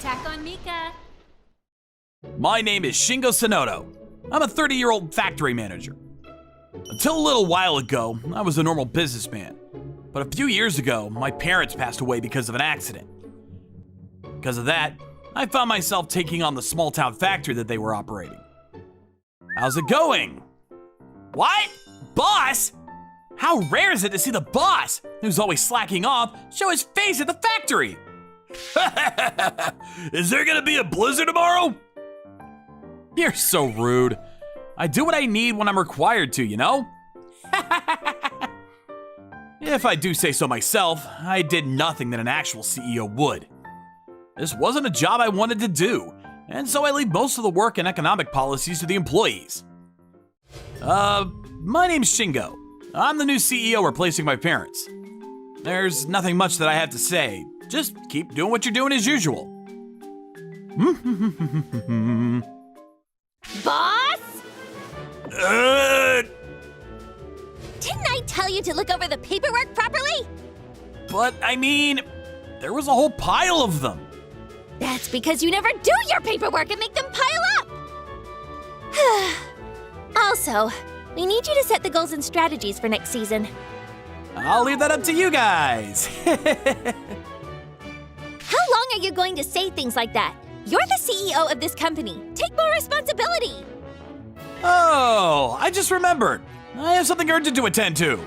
Attack on Mika! My name is Shingo Sonoto. I'm a 30-year-old factory manager. Until a little while ago, I was a normal businessman. But a few years ago, my parents passed away because of an accident. Because of that, I found myself taking on the small-town factory that they were operating. How's it going? What? Boss? How rare is it to see the boss, who's always slacking off, show his face at the factory? Is there gonna be a blizzard tomorrow? You're so rude. I do what I need when I'm required to, you know? If I do say so myself, I did nothing that an actual CEO would. This wasn't a job I wanted to do, and so I leave most of the work and economic policies to the employees. My name's Shingo. I'm the new CEO replacing my parents. There's nothing much that I have to say. Just keep doing what you're doing as usual. Boss? Didn't I tell you to look over the paperwork properly? But I mean, there was a whole pile of them. That's because you never do your paperwork and make them pile up! Also, we need you to set the goals and strategies for next season. I'll leave that up to you guys. How long are you going to say things like that? You're the CEO of this company. Take more responsibility. Oh, I just remembered. I have something urgent to attend to.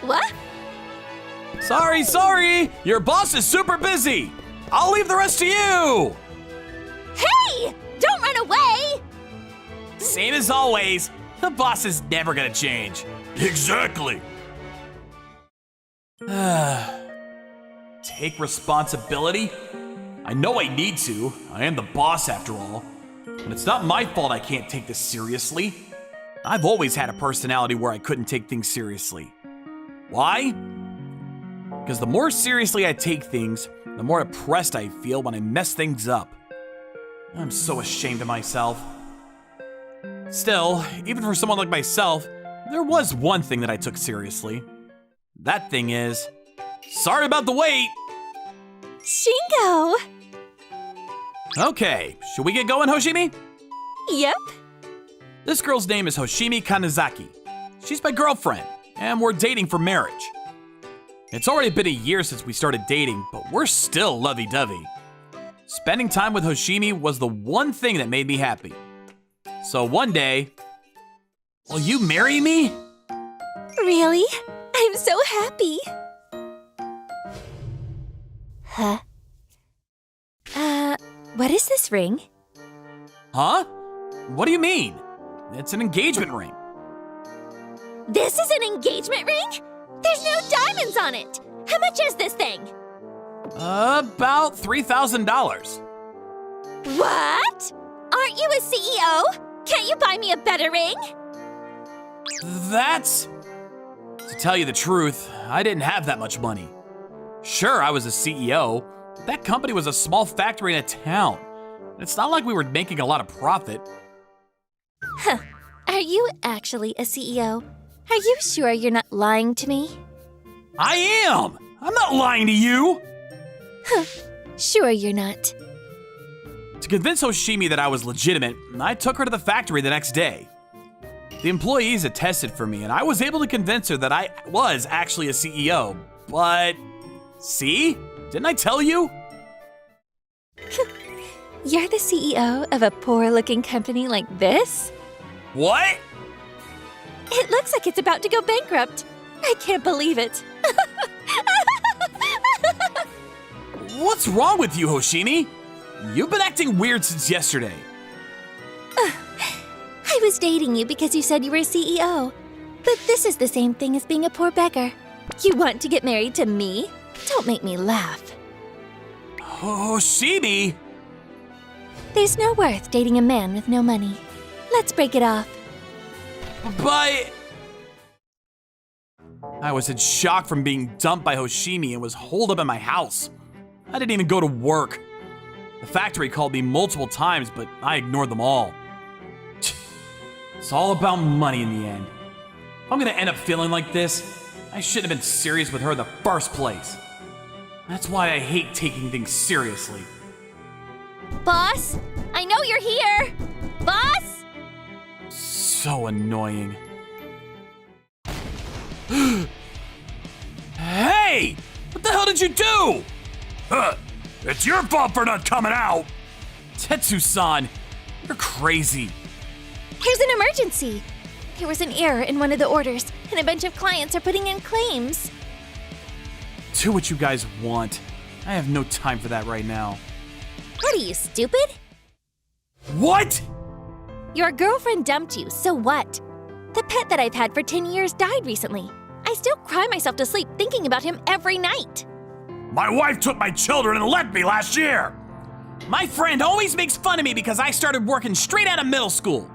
What? Sorry. Your boss is super busy. I'll leave the rest to you. Hey! Don't run away! Same as always. The boss is never gonna change. Exactly. Take responsibility? I know I need to. I am the boss after all. But it's not my fault I can't take this seriously. I've always had a personality where I couldn't take things seriously. Why? Because the more seriously I take things, the more depressed I feel when I mess things up. I'm so ashamed of myself. Still, even for someone like myself, there was one thing that I took seriously. That thing is, sorry about the wait. Shingo! Okay, should we get going, Hoshimi? Yep. This girl's name is Hoshimi Kanezaki. She's my girlfriend, and we're dating for marriage. It's already been a year since we started dating, but we're still lovey-dovey. Spending time with Hoshimi was the one thing that made me happy. So one day, will you marry me? Really? I'm so happy. Huh? What is this ring? Huh? What do you mean? It's an engagement ring. This is an engagement ring? There's no diamonds on it. How much is this thing? About $3,000. What? Aren't you a CEO? Can't you buy me a better ring? To tell you the truth, I didn't have that much money. Sure, I was a CEO, but that company was a small factory in a town. It's not like we were making a lot of profit. Huh. Are you actually a CEO? Are you sure you're not lying to me? I am! I'm not lying to you! Huh. Sure you're not. To convince Hoshimi that I was legitimate, I took her to the factory the next day. The employees attested for me, and I was able to convince her that I was actually a CEO, but... See? Didn't I tell you? You're the CEO of a poor-looking company like this? What? It looks like it's about to go bankrupt. I can't believe it. What's wrong with you, Hoshimi? You've been acting weird since yesterday. I was dating you because you said you were a CEO. But this is the same thing as being a poor beggar. You want to get married to me? Don't make me laugh. Hoshimi! There's no worth dating a man with no money. Let's break it off. But... I was in shock from being dumped by Hoshimi and was holed up in my house. I didn't even go to work. The factory called me multiple times, but I ignored them all. It's all about money in the end. If I'm gonna end up feeling like this, I shouldn't have been serious with her in the first place. That's why I hate taking things seriously. Boss? I know you're here! Boss? So annoying. Hey! What the hell did you do? It's your fault for not coming out! Tetsu-san, you're crazy. Here's an emergency. There was an error in one of the orders, and a bunch of clients are putting in claims. Do what you guys want. I have no time for that right now. What are you, stupid? What? Your girlfriend dumped you, so what? The pet that I've had for 10 years died recently. I still cry myself to sleep thinking about him every night. My wife took my children and left me last year! My friend always makes fun of me because I started working straight out of middle school.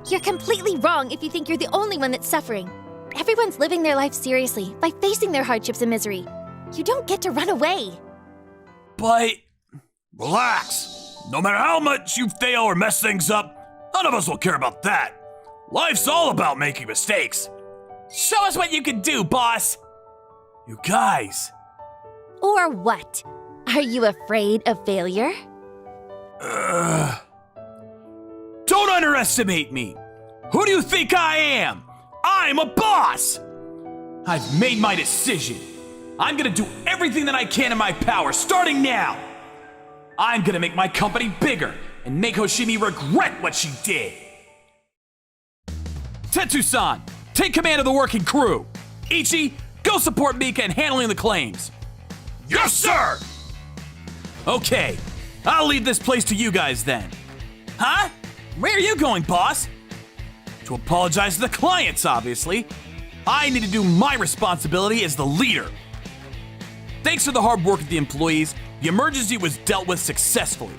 You're completely wrong if you think you're the only one that's suffering. Everyone's living their life seriously by facing their hardships and misery. You don't get to run away. But Relax. No matter how much you fail or mess things up, none of us will care about that. Life's all about making mistakes. show us what you can do, boss. You guys. Or what? Are you afraid of failure? Don't underestimate me. Who do you think I am? I'm a boss. I've made my decision. I'm gonna do everything that I can in my power, starting now. I'm gonna make my company bigger and make Hoshimi regret what she did. Tetsu-san, take command of the working crew. Ichi, go support Mika in handling the claims. Yes, sir! Okay, I'll leave this place to you guys then. Huh? Where are you going, boss? To apologize to the clients, obviously. I need to do my responsibility as the leader. Thanks to the hard work of the employees, the emergency was dealt with successfully.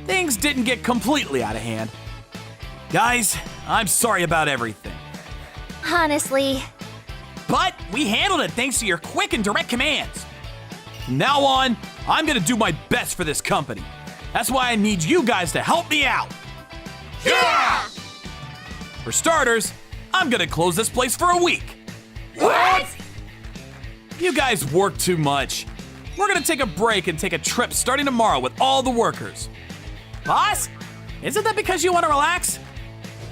Things didn't get completely out of hand. Guys, I'm sorry about everything. Honestly, But we handled it thanks to your quick and direct commands. From now on, I'm gonna do my best for this company. That's why I need you guys to help me out. Yeah! For starters, I'm gonna close this place for a week. What? You guys work too much. We're gonna take a break and take a trip starting tomorrow with all the workers. Boss, isn't that because you want to relax?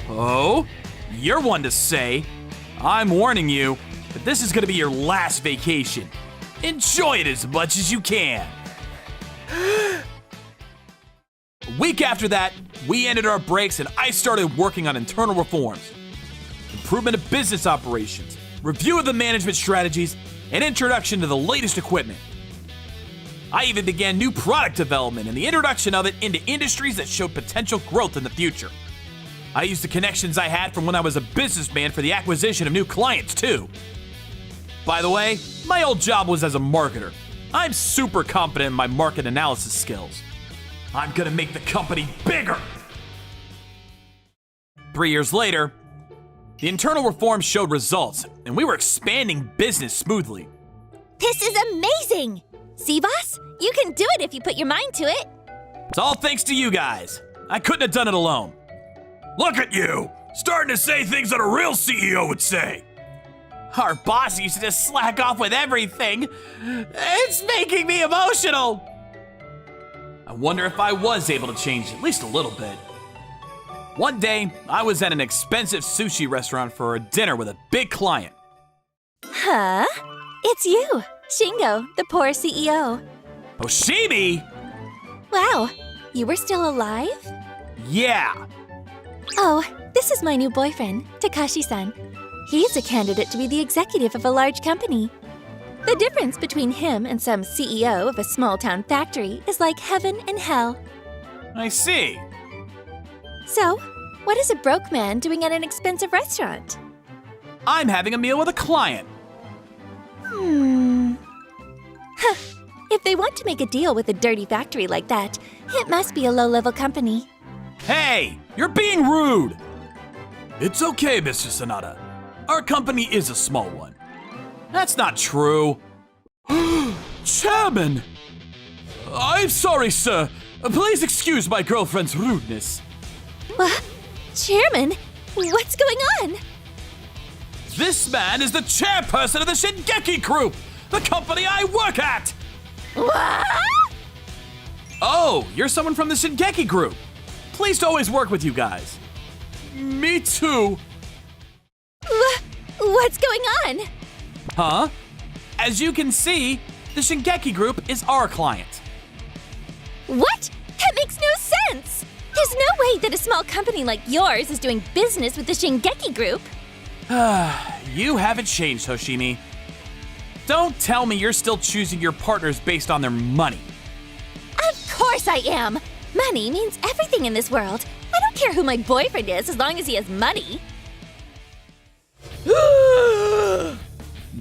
Oh, you're one to say. I'm warning you that this is gonna be your last vacation. Enjoy it as much as you can. A week after that, we ended our breaks and I started working on internal reforms, improvement of business operations, review of the management strategies, and introduction to the latest equipment. I even began new product development and the introduction of it into industries that showed potential growth in the future. I used the connections I had from when I was a businessman for the acquisition of new clients too. By the way, my old job was as a marketer. I'm super confident in my market analysis skills. I'm gonna make the company bigger! 3 years later, the internal reforms showed results, and we were expanding business smoothly. this is amazing! See, boss? You can do it if you put your mind to it. It's all thanks to you guys. I couldn't have done it alone. Look at you! Starting to say things that a real CEO would say. Our boss used to just slack off with everything. It's making me emotional. I wonder if I was able to change at least a little bit. One day, I was at an expensive sushi restaurant for a dinner with a big client. Huh? It's you, Shingo, the poor CEO. Hoshimi? Wow, you were still alive? Yeah. Oh, this is my new boyfriend, Takashi-san. He's a candidate to be the executive of a large company. The difference between him and some CEO of a small-town factory is like heaven and hell. I see. So, what is a broke man doing at an expensive restaurant? I'm having a meal with a client. Huh. If they want to make a deal with a dirty factory like that, it must be a low-level company. Hey, you're being rude. It's okay, Mr. Sanada. Our company is a small one. That's not true. Chairman! I'm sorry, sir. Please excuse my girlfriend's rudeness. What? Chairman? What's going on? This man is the chairperson of the Shingeki Group, the company I work at! What? Oh, you're someone from the Shingeki group. Pleased to always work with you guys. Me too. What's going on? Huh? As you can see, the Shingeki group is our client. What? That makes no sense! There's no way that a small company like yours is doing business with the Shingeki group. You haven't changed, Hoshimi. Don't tell me you're still choosing your partners based on their money. Of course I am! Money means everything in this world. I don't care who my boyfriend is as long as he has money.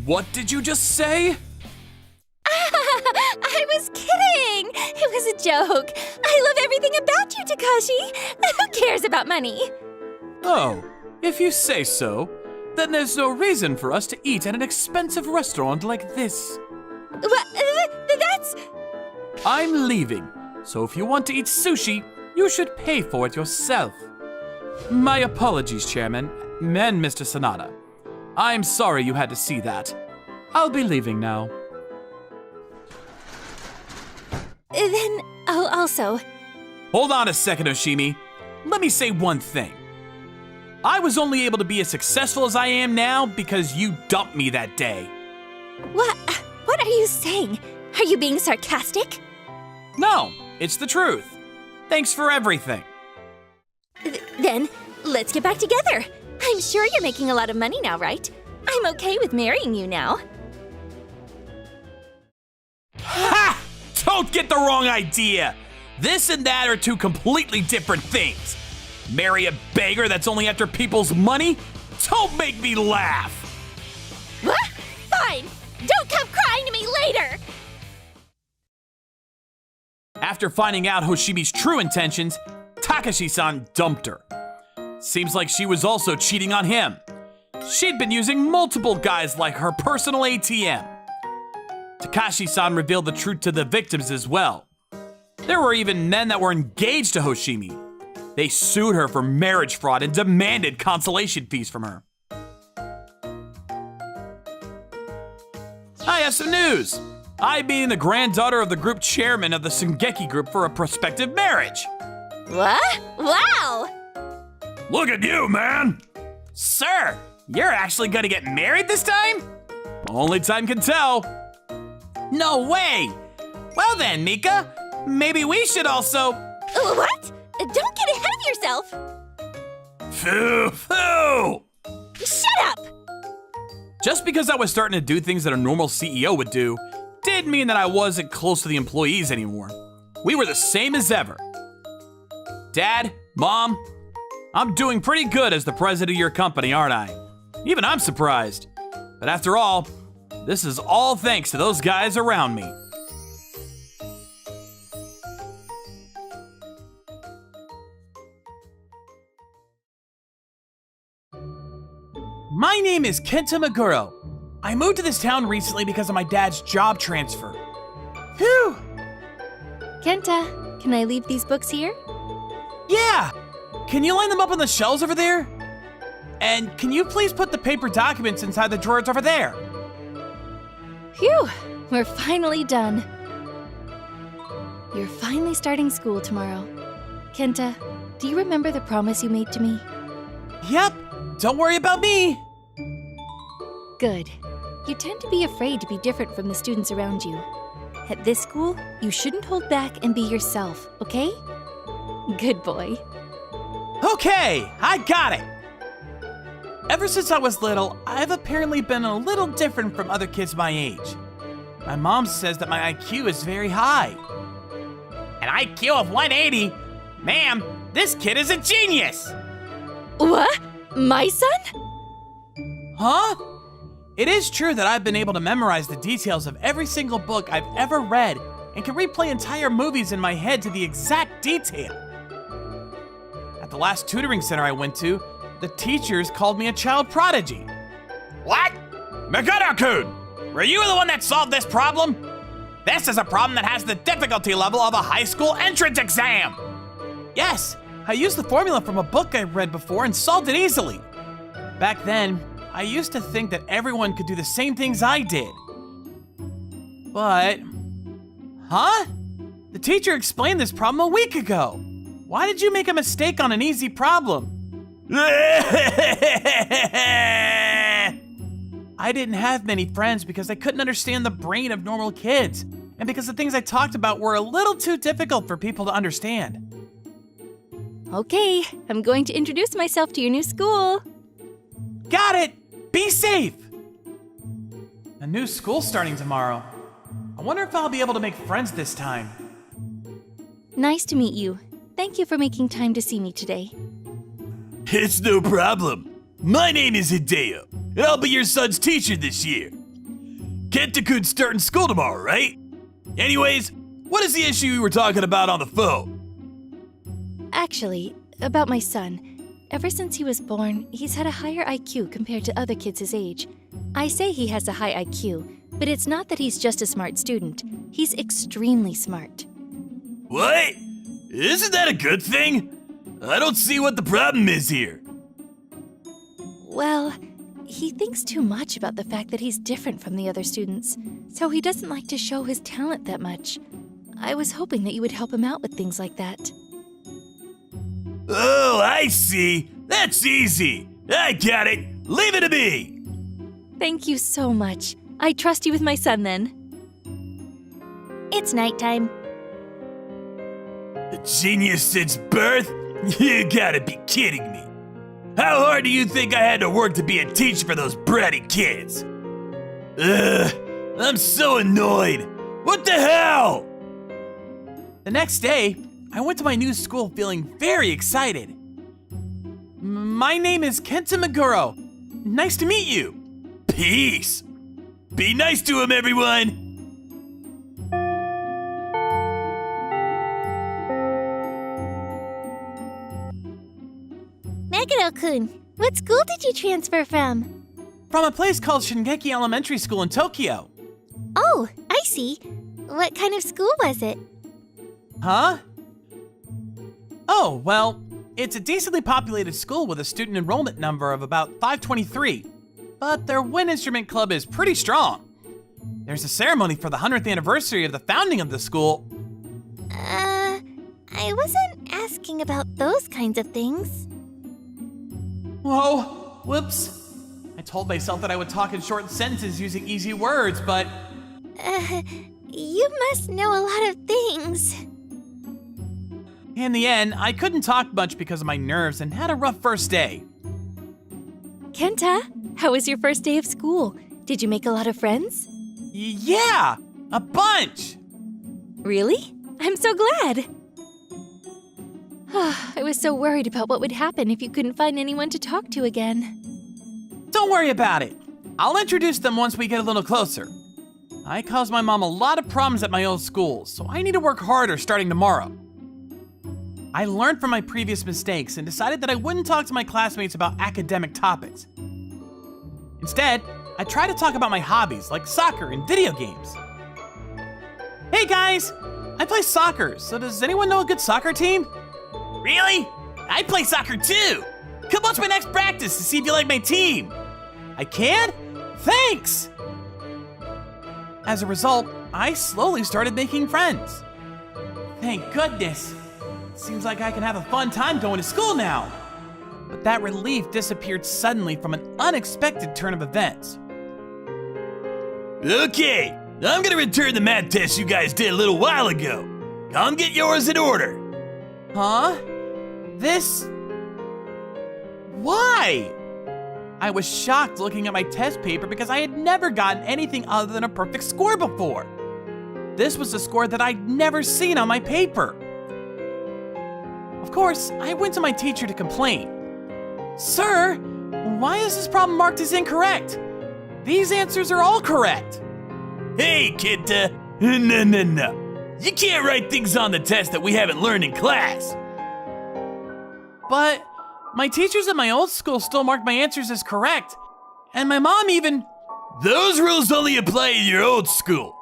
What did you just say? I was kidding! It was a joke. I love everything about you, Takashi. Who cares about money? Oh, if you say so, then there's no reason for us to eat at an expensive restaurant like this. What? That's... I'm leaving, so if you want to eat sushi, you should pay for it yourself. My apologies, Chairman, and Mr. Sanada. I'm sorry you had to see that. I'll be leaving now. Then, also... Hold on a second, Oshimi. Let me say one thing. I was only able to be as successful as I am now because you dumped me that day. What are you saying? Are you being sarcastic? No, it's the truth. Thanks for everything. Then, let's get back together. I'm sure you're making a lot of money now, right? I'm okay with marrying you now. Ha! Don't get the wrong idea. This and that are two completely different things. Marry a beggar that's only after people's money? Don't make me laugh. What? Fine. Don't come crying to me later. After finding out Hoshimi's true intentions, Takashi-san dumped her. Seems like she was also cheating on him. She'd been using multiple guys like her personal ATM. Takashi-san revealed the truth to the victims as well. There were even men that were engaged to Hoshimi. They sued her for marriage fraud and demanded consolation fees from her. I have some news. I'm being the granddaughter of the group chairman of the Shingeki group for a prospective marriage. What? Wow! Look at you, man! Sir, you're actually gonna get married this time? Only time can tell. No way! Well then, Mika, maybe we should also... What? Don't get ahead of yourself! Phew, phew! Shut up! Just because I was starting to do things that a normal CEO would do, didn't mean that I wasn't close to the employees anymore. We were the same as ever. Dad, Mom, I'm doing pretty good as the president of your company, aren't I? Even I'm surprised. But after all, this is all thanks to those guys around me. My name is Kenta Meguro. I moved to this town recently because of my dad's job transfer. Phew! Kenta, can I leave these books here? Yeah! Can you line them up on the shelves over there? And can you please put the paper documents inside the drawers over there? Phew! We're finally done. You're finally starting school tomorrow. Kenta, do you remember the promise you made to me? Yep, don't worry about me. Good. You tend to be afraid to be different from the students around you. At this school, you shouldn't hold back and be yourself, okay? Good boy. Okay, I got it. Ever since I was little, I've apparently been a little different from other kids my age. My mom says that my IQ is very high. An IQ of 180? Ma'am, this kid is a genius! What? My son? Huh? It is true that I've been able to memorize the details of every single book I've ever read and can replay entire movies in my head to the exact detail. At the last tutoring center I went to, the teachers called me a child prodigy. What? Meguro-kun, were you the one that solved this problem? This is a problem that has the difficulty level of a high school entrance exam. Yes, I used the formula from a book I read before and solved it easily. Back then, I used to think that everyone could do the same things I did. But... Huh? The teacher explained this problem a week ago. Why did you make a mistake on an easy problem? I didn't have many friends because I couldn't understand the brain of normal kids, and because the things I talked about were a little too difficult for people to understand. Okay, I'm going to introduce myself to your new school. Got it! Be safe! A new school starting tomorrow. I wonder if I'll be able to make friends this time. Nice to meet you. Thank you for making time to see me today. It's no problem. My name is Hideo, and I'll be your son's teacher this year. Kenta-kun's starting school tomorrow, right? Anyways, what is the issue you were talking about on the phone? Actually, about my son. Ever since he was born, he's had a higher IQ compared to other kids his age. I say he has a high IQ, but it's not that he's just a smart student. He's extremely smart. What? Isn't that a good thing? I don't see what the problem is here. Well, he thinks too much about the fact that he's different from the other students, so he doesn't like to show his talent that much. I was hoping that you would help him out with things like that. Oh, I see. That's easy. I got it. Leave it to me. Thank you so much. I trust you with my son then. It's nighttime. A genius since birth? You gotta be kidding me. How hard do you think I had to work to be a teacher for those bratty kids? Ugh, I'm so annoyed. What the hell? The next day, I went to my new school feeling very excited. My name is Kenta Meguro. Nice to meet you. Peace. Be nice to him, everyone. Meguro-kun, what school did you transfer from? From a place called Shingeki Elementary School in Tokyo. Oh, I see. What kind of school was it? Huh? Oh, well, it's a decently populated school with a student enrollment number of about 523, but their wind instrument club is pretty strong. There's a ceremony for the 100th anniversary of the founding of the school. I wasn't asking about those kinds of things. Whoa, whoops. I told myself that I would talk in short sentences using easy words, but... You must know a lot of things. In the end, I couldn't talk much because of my nerves and had a rough first day. Kenta, how was your first day of school? Did you make a lot of friends? Yeah, a bunch! Really? I'm so glad. I was so worried about what would happen if you couldn't find anyone to talk to again. Don't worry about it. I'll introduce them once we get a little closer. I caused my mom a lot of problems at my old school, so I need to work harder starting tomorrow. I learned from my previous mistakes and decided that I wouldn't talk to my classmates about academic topics. Instead, I try to talk about my hobbies like soccer and video games. Hey guys, I play soccer, so does anyone know a good soccer team? Really? I play soccer too! Come watch my next practice to see if you like my team! I can? Thanks! As a result, I slowly started making friends. Thank goodness! Seems like I can have a fun time going to school now! But that relief disappeared suddenly from an unexpected turn of events. Okay, I'm gonna return the math test you guys did a little while ago. Come get yours in order. Huh? This? Why? I was shocked looking at my test paper because I had never gotten anything other than a perfect score before. This was a score that I'd never seen on my paper. Of course, I went to my teacher to complain. Sir, why is this problem marked as incorrect? These answers are all correct. Hey, Kenta. No. You can't write things on the test that we haven't learned in class. But my teachers at my old school still marked my answers as correct. And my mom even... Those rules only apply in your old school.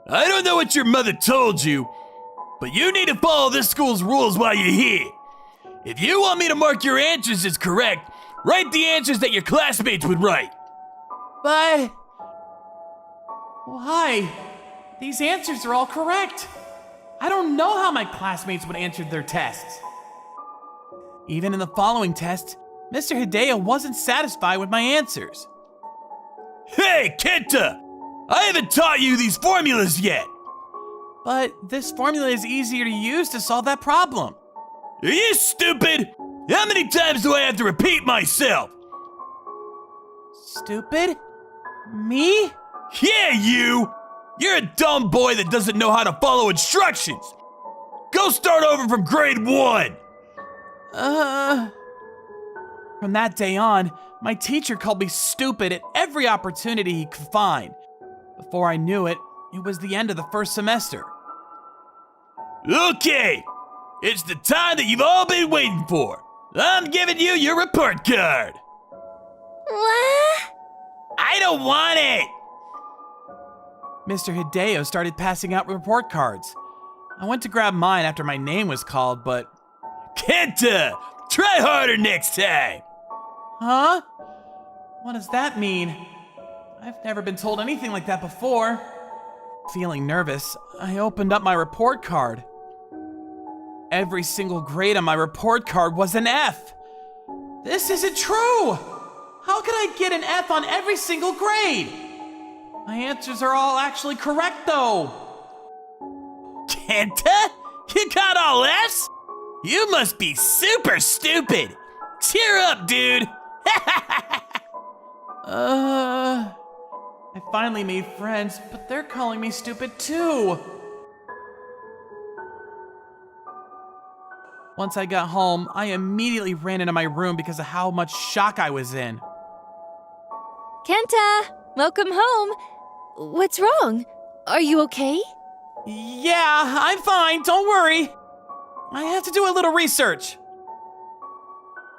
I don't know what your mother told you, but you need to follow this school's rules while you're here. If you want me to mark your answers as correct, write the answers that your classmates would write. But... Why? These answers are all correct. I don't know how my classmates would answer their tests. Even in the following test, Mr. Hideo wasn't satisfied with my answers. Hey, Kenta! I haven't taught you these formulas yet! But this formula is easier to use to solve that problem. Are you stupid? How many times do I have to repeat myself? Stupid? Me? Yeah, you! You're a dumb boy that doesn't know how to follow instructions! Go start over from grade 1! From that day on, my teacher called me stupid at every opportunity he could find. Before I knew it, it was the end of the first semester. Okay, it's the time that you've all been waiting for. I'm giving you your report card. What? I don't want it. Mr. Hideo started passing out report cards. I went to grab mine after my name was called, but... Kenta, try harder next time. Huh? What does that mean? I've never been told anything like that before. Feeling nervous, I opened up my report card. Every single grade on my report card was an F. This isn't true! How could I get an F on every single grade? My answers are all actually correct, though. Kenta, you got all F's? You must be super stupid. Cheer up, dude. I finally made friends, but they're calling me stupid too. Once I got home, I immediately ran into my room because of how much shock I was in. Kenta, welcome home. What's wrong? Are you okay? Yeah, I'm fine, don't worry. I have to do a little research.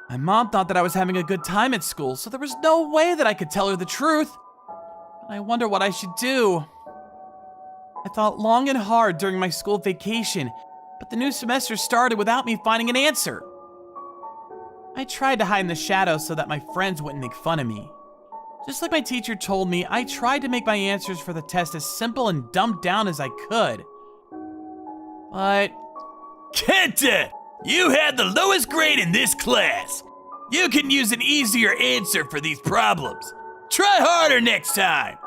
My mom thought that I was having a good time at school, so there was no way that I could tell her the truth. But I wonder what I should do. I thought long and hard during my school vacation, but the new semester started without me finding an answer. I tried to hide in the shadows so that my friends wouldn't make fun of me. Just like my teacher told me, I tried to make my answers for the test as simple and dumbed down as I could. But... Kenta, you had the lowest grade in this class. You can use an easier answer for these problems. Try harder next time.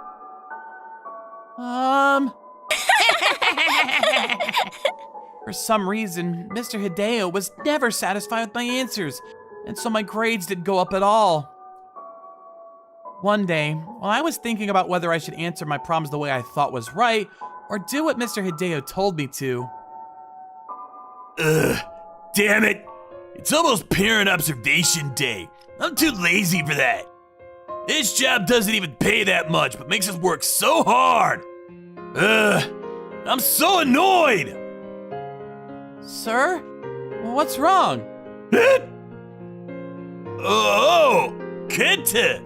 For some reason, Mr. Hideo was never satisfied with my answers, and so my grades didn't go up at all. One day, while I was thinking about whether I should answer my problems the way I thought was right, or do what Mr. Hideo told me to. Damn it. It's almost parent observation day. I'm too lazy for that. This job doesn't even pay that much, but makes us work so hard. I'm so annoyed. Sir? What's wrong? Oh, Kenta,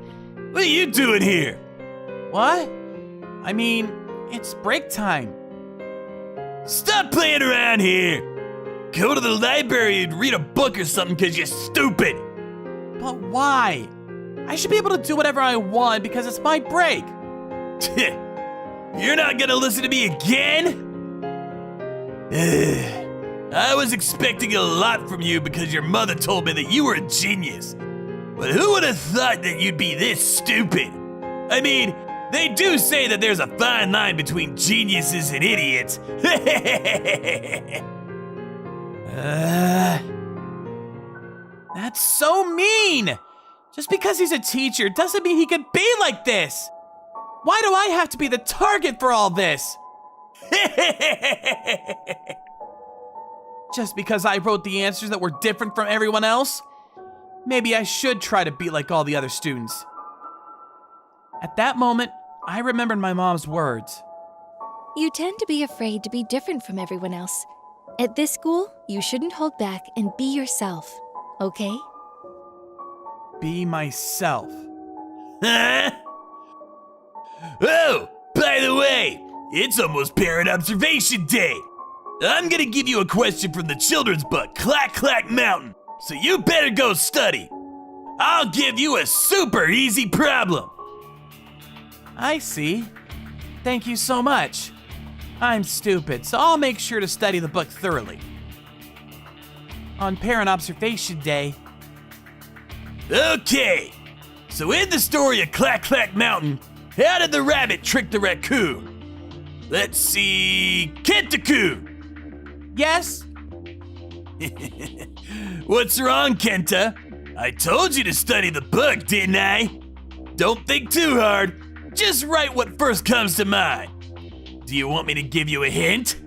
what are you doing here? What? I mean, it's break time. Stop playing around here. Go to the library and read a book or something because you're stupid. But why? I should be able to do whatever I want because it's my break. You're not gonna listen to me again? I was expecting a lot from you because your mother told me that you were a genius. But who would have thought that you'd be this stupid? I mean, they do say that there's a fine line between geniuses and idiots. That's so mean! Just because he's a teacher doesn't mean he could be like this! Why do I have to be the target for all this? Just because I wrote the answers that were different from everyone else? Maybe I should try to be like all the other students. At that moment, I remembered my mom's words. You tend to be afraid to be different from everyone else. At this school, you shouldn't hold back and be yourself, okay? Be myself. Huh? Oh, by the way, it's almost parent observation day. I'm gonna give you a question from the children's book, Clack Clack Mountain, so you better go study. I'll give you a super easy problem. I see. Thank you so much. I'm stupid, so I'll make sure to study the book thoroughly. On Parent Observation Day. Okay, so in the story of Clack Clack Mountain, how did the rabbit trick the raccoon? Let's see, Kenta-kun. Yes? What's wrong, Kenta? I told you to study the book, didn't I? Don't think too hard. Just write what first comes to mind. Do you want me to give you a hint?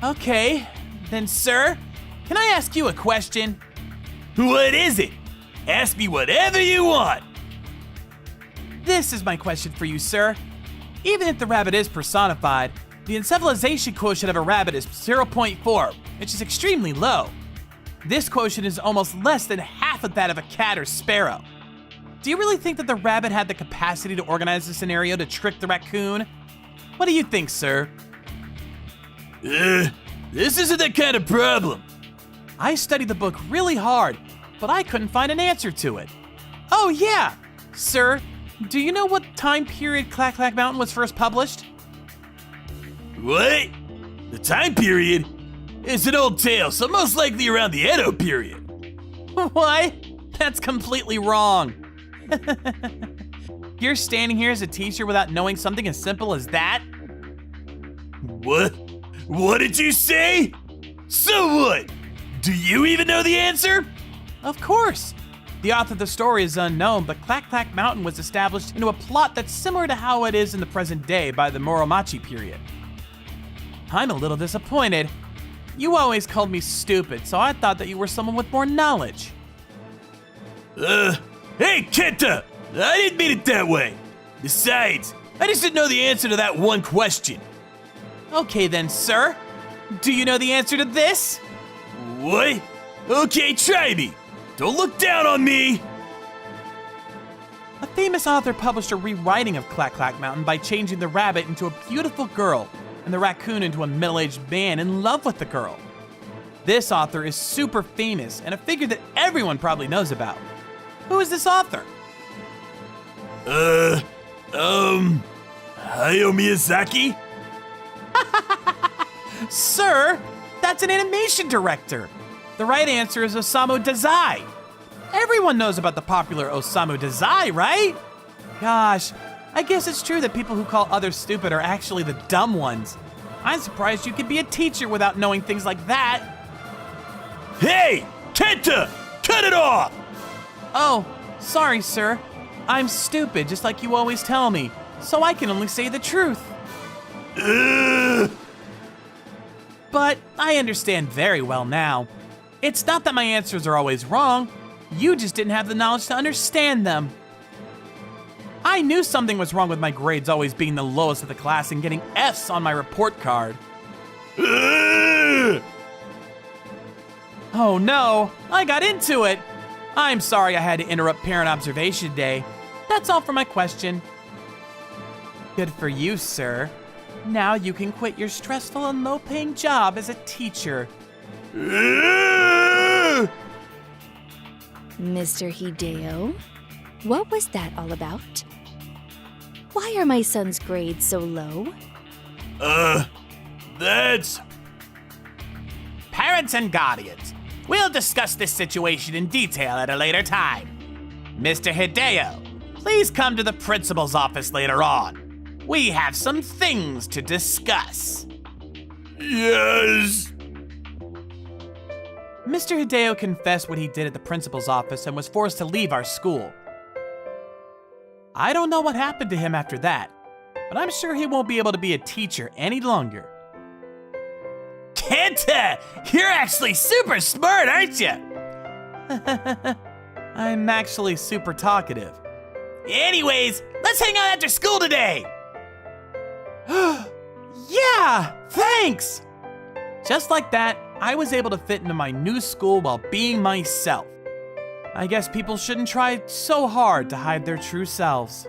Okay, then sir, can I ask you a question? What is it? Ask me whatever you want. This is my question for you, sir. Even if the rabbit is personified, the encephalization quotient of a rabbit is 0.4, which is extremely low. This quotient is almost less than half of that of a cat or sparrow. Do you really think that the rabbit had the capacity to organize a scenario to trick the raccoon? What do you think, sir? This isn't that kind of problem. I studied the book really hard, but I couldn't find an answer to it. Oh yeah! Sir, do you know what time period Clack Clack Mountain was first published? What? The time period? It's an old tale, so most likely around the Edo period. What? That's completely wrong. You're standing here as a teacher without knowing something as simple as that? What? What did you say? So what? Do you even know the answer? Of course. The author of the story is unknown, but Clack Clack Mountain was established into a plot that's similar to how it is in the present day by the Muromachi period. I'm a little disappointed. You always called me stupid, so I thought that you were someone with more knowledge. Hey, Kenta! I didn't mean it that way. Besides, I just didn't know the answer to that one question. Okay then, sir. Do you know the answer to this? What? Okay, try me. Don't look down on me. A famous author published a rewriting of Clack Clack Mountain by changing the rabbit into a beautiful girl and the raccoon into a middle-aged man in love with the girl. This author is super famous and a figure that everyone probably knows about. Who is this author? Hayao Miyazaki? Sir, that's an animation director. The right answer is Osamu Dazai. Everyone knows about the popular Osamu Dazai, right? Gosh, I guess it's true that people who call others stupid are actually the dumb ones. I'm surprised you could be a teacher without knowing things like that. Hey, Kenta! Cut it off! Oh, sorry, sir. I'm stupid, just like you always tell me, so I can only say the truth. But I understand very well now. It's not that my answers are always wrong. You just didn't have the knowledge to understand them. I knew something was wrong with my grades always being the lowest of the class and getting F's on my report card. Oh no, I got into it. I'm sorry I had to interrupt Parent Observation Day. That's all for my question. Good for you, sir. Now you can quit your stressful and low-paying job as a teacher. Mr. Hideo, what was that all about? Why are my son's grades so low? That's... Parents and guardians, we'll discuss this situation in detail at a later time. Mr. Hideo, please come to the principal's office later on. We have some things to discuss. Yes. Mr. Hideo confessed what he did at the principal's office and was forced to leave our school. I don't know what happened to him after that, but I'm sure he won't be able to be a teacher any longer. Kenta! You're actually super smart, aren't you? I'm actually super talkative. Anyways, let's hang out after school today! Yeah, thanks! Just like that, I was able to fit into my new school while being myself. I guess people shouldn't try so hard to hide their true selves.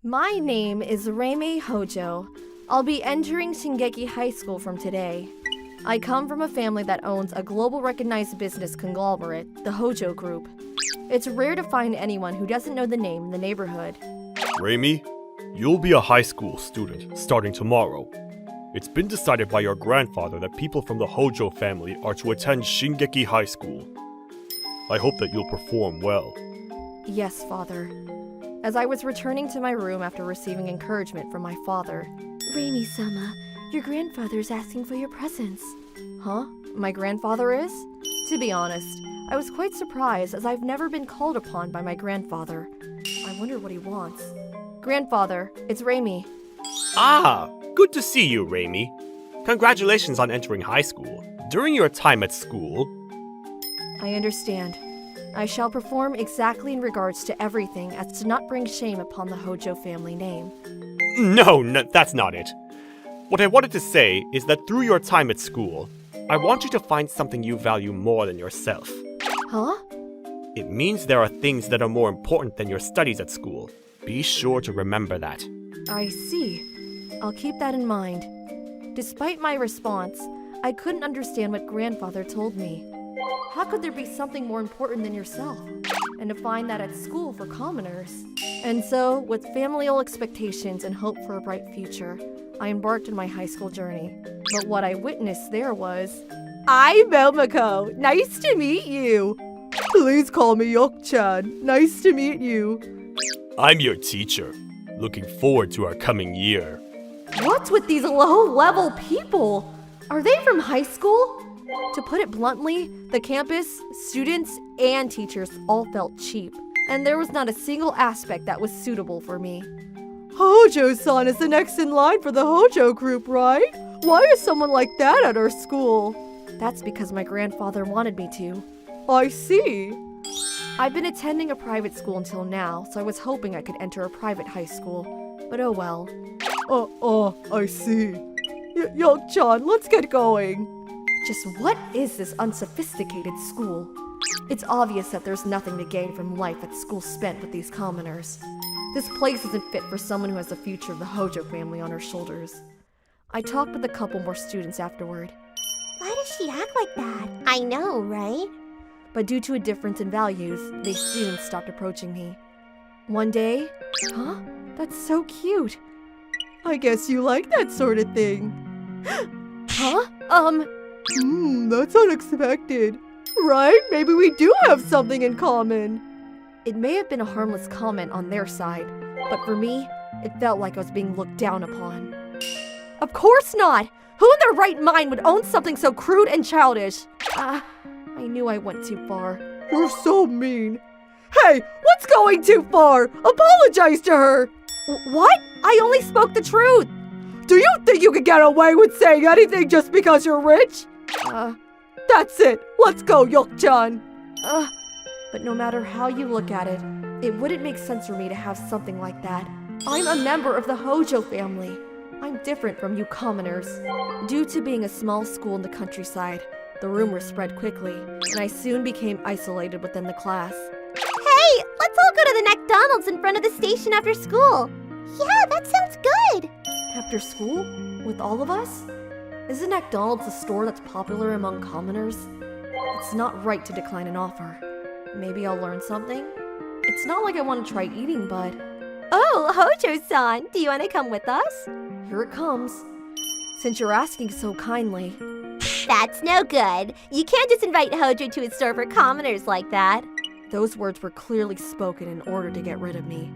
My name is Reimei Hojo. I'll be entering Shingeki High School from today. I come from a family that owns a global recognized business conglomerate, the Hojo Group. It's rare to find anyone who doesn't know the name in the neighborhood. Reimi, You'll be a high school student starting tomorrow. It's been decided by your grandfather that people from the Hojo family are to attend Shingeki High School. I hope that you'll perform well. Yes, Father. As I was returning to my room after receiving encouragement from my father, Reimi-sama, your grandfather is asking for your presence. Huh? My grandfather is? To be honest, I was quite surprised as I've never been called upon by my grandfather. I wonder what he wants. Grandfather, it's Reimi. Ah, good to see you, Reimi. Congratulations on entering high school. During your time at school... I understand. I shall perform exactly in regards to everything as to not bring shame upon the Hojo family name. No, that's not it. What I wanted to say is that through your time at school, I want you to find something you value more than yourself. Huh? It means there are things that are more important than your studies at school. Be sure to remember that. I see. I'll keep that in mind. Despite my response, I couldn't understand what grandfather told me. How could there be something more important than yourself? And to find that at school for commoners. And so, with familial expectations and hope for a bright future, I embarked on my high school journey. But what I witnessed there was... I'm Momoko. Nice to meet you. Please call me Yok-chan. Nice to meet you. I'm your teacher. Looking forward to our coming year. What's with these low-level people? Are they from high school? To put it bluntly, the campus, students, and teachers all felt cheap, and there was not a single aspect that was suitable for me. Hojo-san is the next in line for the Hojo group, right? Why is someone like that at our school? That's because my grandfather wanted me to. I see. I've been attending a private school until now, so I was hoping I could enter a private high school. But oh well. I see. Young-chan, let's get going. Just what is this unsophisticated school? It's obvious that there's nothing to gain from life at school spent with these commoners. This place isn't fit for someone who has the future of the Hojo family on her shoulders. I talked with a couple more students afterward. Why does she act like that? I know, right? But due to a difference in values, they soon stopped approaching me. One day, huh? That's so cute. I guess you like that sort of thing. Huh? That's unexpected. Right? Maybe we do have something in common. It may have been a harmless comment on their side, but for me, it felt like I was being looked down upon. Of course not! Who in their right mind would own something so crude and childish? I knew I went too far. You're so mean. Hey, what's going too far? Apologize to her! What? I only spoke the truth! Do you think you can get away with saying anything just because you're rich? That's it. Let's go, Yok-chan. But no matter how you look at it, it wouldn't make sense for me to have something like that. I'm a member of the Hojo family. I'm different from you commoners. Due to being a small school in the countryside, the rumors spread quickly, and I soon became isolated within the class. Hey, let's all go to the McDonald's in front of the station after school. Yeah, that sounds good. After school? With all of us? Isn't McDonald's a store that's popular among commoners? It's not right to decline an offer. Maybe I'll learn something? It's not like I want to try eating, but... Oh, Hojo-san, do you want to come with us? Here it comes. Since you're asking so kindly. That's no good. You can't just invite Hojo to a store for commoners like that. Those words were clearly spoken in order to get rid of me.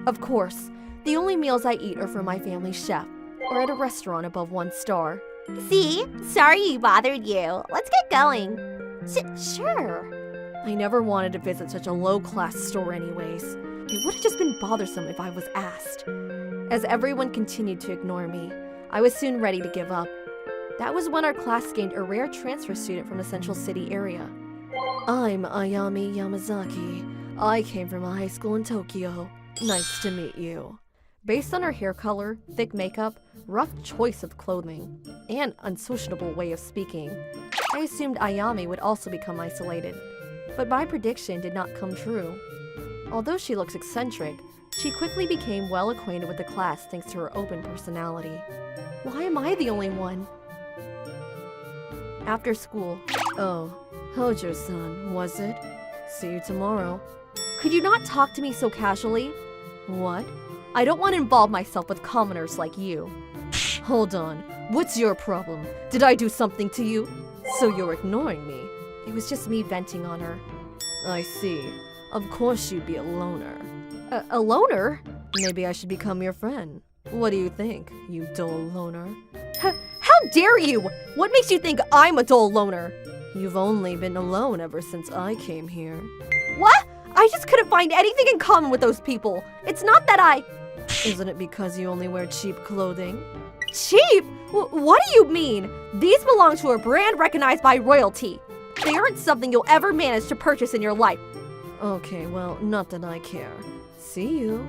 Of course, the only meals I eat are from my family's chef, or at a restaurant above 1 star. See? Sorry you bothered you. Let's get going. Sure. I never wanted to visit such a low-class store anyways. It would have just been bothersome if I was asked. As everyone continued to ignore me, I was soon ready to give up. That was when our class gained a rare transfer student from the Central City area. I'm Ayami Yamazaki. I came from a high school in Tokyo. Nice to meet you. Based on her hair color, thick makeup, rough choice of clothing, and unsociable way of speaking, I assumed Ayami would also become isolated. But my prediction did not come true. Although she looks eccentric, she quickly became well acquainted with the class thanks to her open personality. Why am I the only one? After school. Oh, Hojo-san, was it? See you tomorrow. Could you not talk to me so casually? What? I don't want to involve myself with commoners like you. Hold on, what's your problem? Did I do something to you? So you're ignoring me? It was just me venting on her. I see. Of course you'd be a loner. A loner? Maybe I should become your friend. What do you think, you dull loner? How dare you! What makes you think I'm a dull loner? You've only been alone ever since I came here. What? I just couldn't find anything in common with those people. It's not that I... Isn't it because you only wear cheap clothing? Cheap? What do you mean? These belong to a brand recognized by royalty. They aren't something you'll ever manage to purchase in your life. Okay, well, not that I care. See you.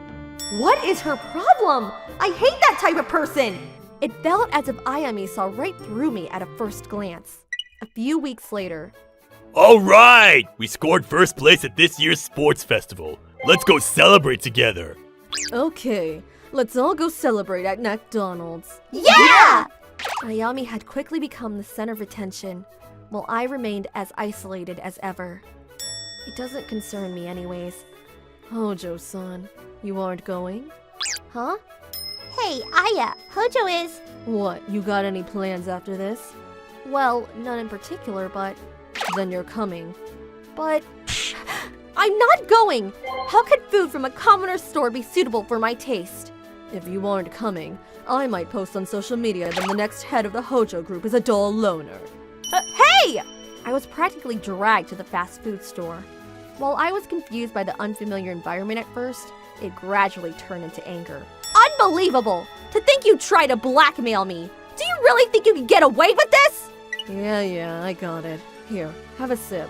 What is her problem? I hate that type of person! It felt as if Ayami saw right through me at a first glance. A few weeks later. Alright! We scored first place at this year's sports festival. Let's go celebrate together. Okay, let's all go celebrate at McDonald's. Yeah! Ayami had quickly become the center of attention, while I remained as isolated as ever. It doesn't concern me anyways. Hojo-san, you aren't going? Huh? Hey, Aya, Hojo is... What, you got any plans after this? Well, none in particular, but... Then you're coming. But... I'm not going! How could food from a commoner's store be suitable for my taste? If you aren't coming, I might post on social media that the next head of the Hojo group is a dull loner. Hey! I was practically dragged to the fast food store. While I was confused by the unfamiliar environment at first, it gradually turned into anger. Unbelievable! To think you'd try to blackmail me! Do you really think you can get away with this? Yeah, I got it. Here, have a sip.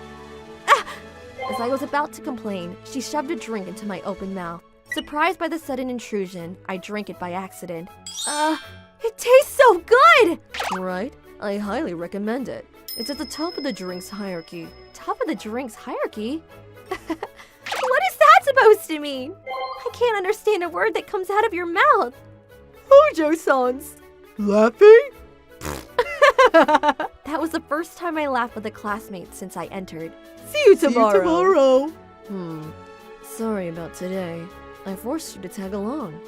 As I was about to complain, she shoved a drink into my open mouth. Surprised by the sudden intrusion, I drank it by accident. It tastes so good! Right? I highly recommend it. It's at the top of the drinks hierarchy. Top of the drinks hierarchy? What is that supposed to mean? I can't understand a word that comes out of your mouth. Hojo-sans. Laughing? That was the first time I laughed with a classmate since I entered. See you tomorrow. Sorry about today. I forced you to tag along.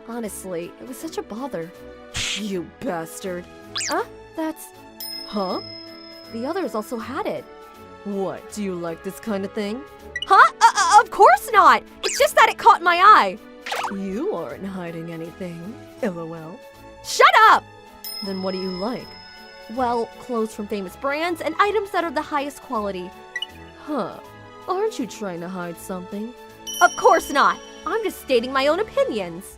Honestly, it was such a bother. You bastard. Huh? The others also had it. What, do you like this kind of thing? Huh? Of course not! It's just that it caught my eye. You aren't hiding anything. LOL. Shut up! Then what do you like? Well, clothes from famous brands and items that are the highest quality. Huh. Aren't you trying to hide something? Of course not! I'm just stating my own opinions.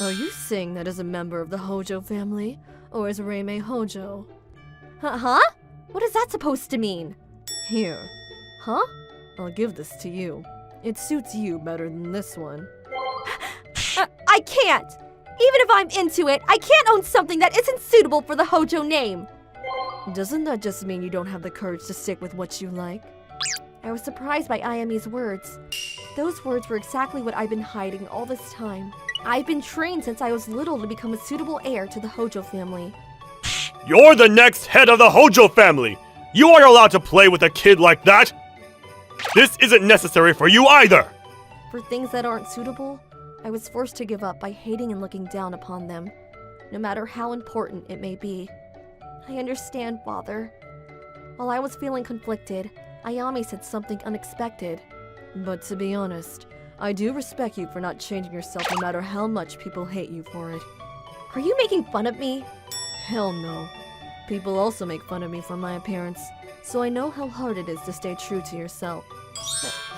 Are you saying that as a member of the Hojo family? Or as Reime Hojo? Huh? What is that supposed to mean? Here. Huh? I'll give this to you. It suits you better than this one. I can't! Even if I'm into it, I can't own something that isn't suitable for the Hojo name. Doesn't that just mean you don't have the courage to stick with what you like? I was surprised by Ayami's words. Those words were exactly what I've been hiding all this time. I've been trained since I was little to become a suitable heir to the Hojo family. You're the next head of the Hojo family! You aren't allowed to play with a kid like that! This isn't necessary for you either! For things that aren't suitable, I was forced to give up by hating and looking down upon them, no matter how important it may be. I understand, Father. While I was feeling conflicted, Ayami said something unexpected. But to be honest, I do respect you for not changing yourself no matter how much people hate you for it. Are you making fun of me? Hell no. People also make fun of me for my appearance, so I know how hard it is to stay true to yourself.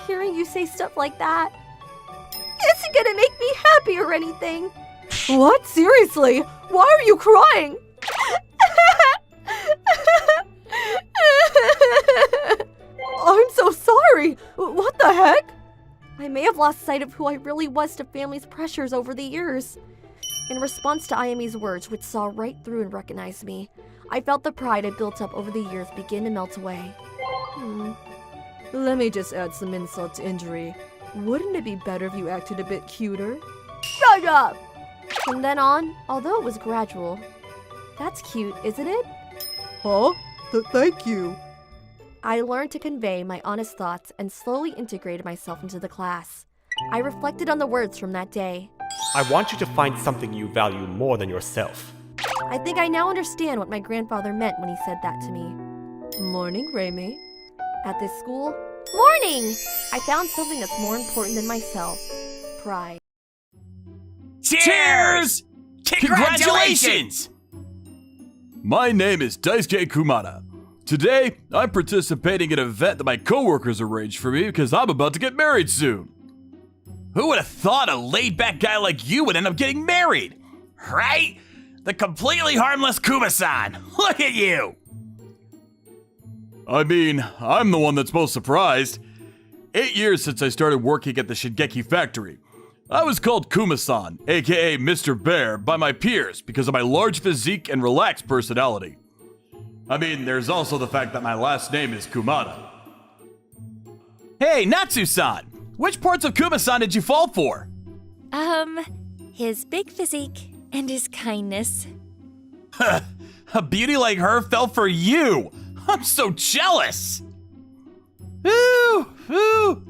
Hearing you say stuff like that isn't gonna make me happy or anything. What? Seriously? Why are you crying? I'm so sorry! What the heck? I may have lost sight of who I really was to family's pressures over the years. In response to Ayami's words, which saw right through and recognized me, I felt the pride I built up over the years begin to melt away. Let me just add some insult to injury. Wouldn't it be better if you acted a bit cuter? Shut up! From then on, although it was gradual, that's cute, isn't it? Huh? Thank you. I learned to convey my honest thoughts and slowly integrated myself into the class. I reflected on the words from that day. I want you to find something you value more than yourself. I think I now understand what my grandfather meant when he said that to me. Morning, Raimi. At this school, morning! I found something that's more important than myself. Pride. Cheers! Congratulations! My name is Daisuke Kumada. Today, I'm participating in an event that my coworkers arranged for me because I'm about to get married soon. Who would have thought a laid-back guy like you would end up getting married? Right? The completely harmless Kuma-san. Look at you! I mean, I'm the one that's most surprised. 8 years since I started working at the Shingeki factory. I was called Kuma-san, aka Mr. Bear, by my peers because of my large physique and relaxed personality. I mean, there's also the fact that my last name is Kumada. Hey, Natsu-san! Which parts of Kuma-san did you fall for? His big physique and his kindness. A beauty like her fell for you! I'm so jealous! Ooh, ooh.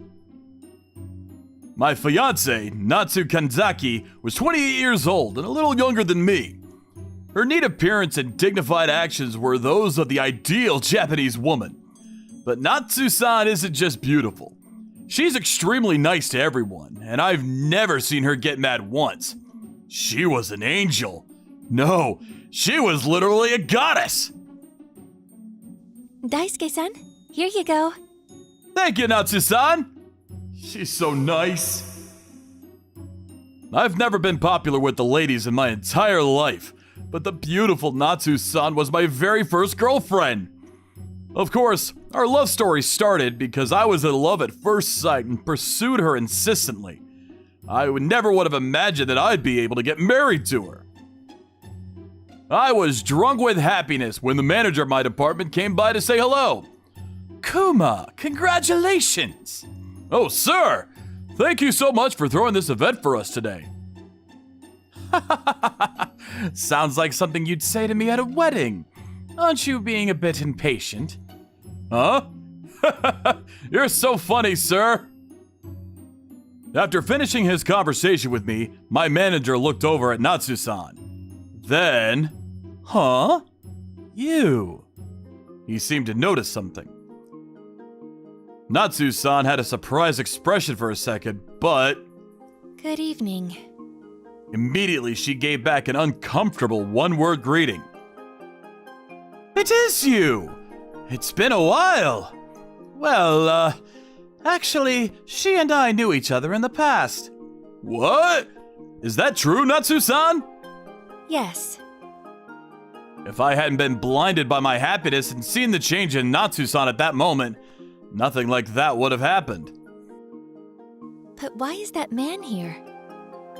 My fiancée, Natsu Kanzaki, was 28 years old and a little younger than me. Her neat appearance and dignified actions were those of the ideal Japanese woman. But Natsu-san isn't just beautiful. She's extremely nice to everyone, and I've never seen her get mad once. She was an angel. No, she was literally a goddess. Daisuke-san, here you go. Thank you, Natsu-san. She's so nice. I've never been popular with the ladies in my entire life, but the beautiful Natsu-san was my very first girlfriend. Of course, our love story started because I was in love at first sight and pursued her insistently. I never would have imagined that I'd be able to get married to her. I was drunk with happiness when the manager of my department came by to say hello. Kuma, congratulations! Oh, sir! Thank you so much for throwing this event for us today. Sounds like something you'd say to me at a wedding. Aren't you being a bit impatient? Huh? You're so funny, sir! After finishing his conversation with me, my manager looked over at Natsu-san. Then, huh? You. He seemed to notice something. Natsu-san had a surprised expression for a second, but Good evening. immediately she gave back an uncomfortable one-word greeting. It is you! It's been a while. Well, actually, she and I knew each other in the past. What? Is that true, Natsu-san? Yes. If I hadn't been blinded by my happiness and seen the change in Natsu-san at that moment, nothing like that would have happened. But why is that man here?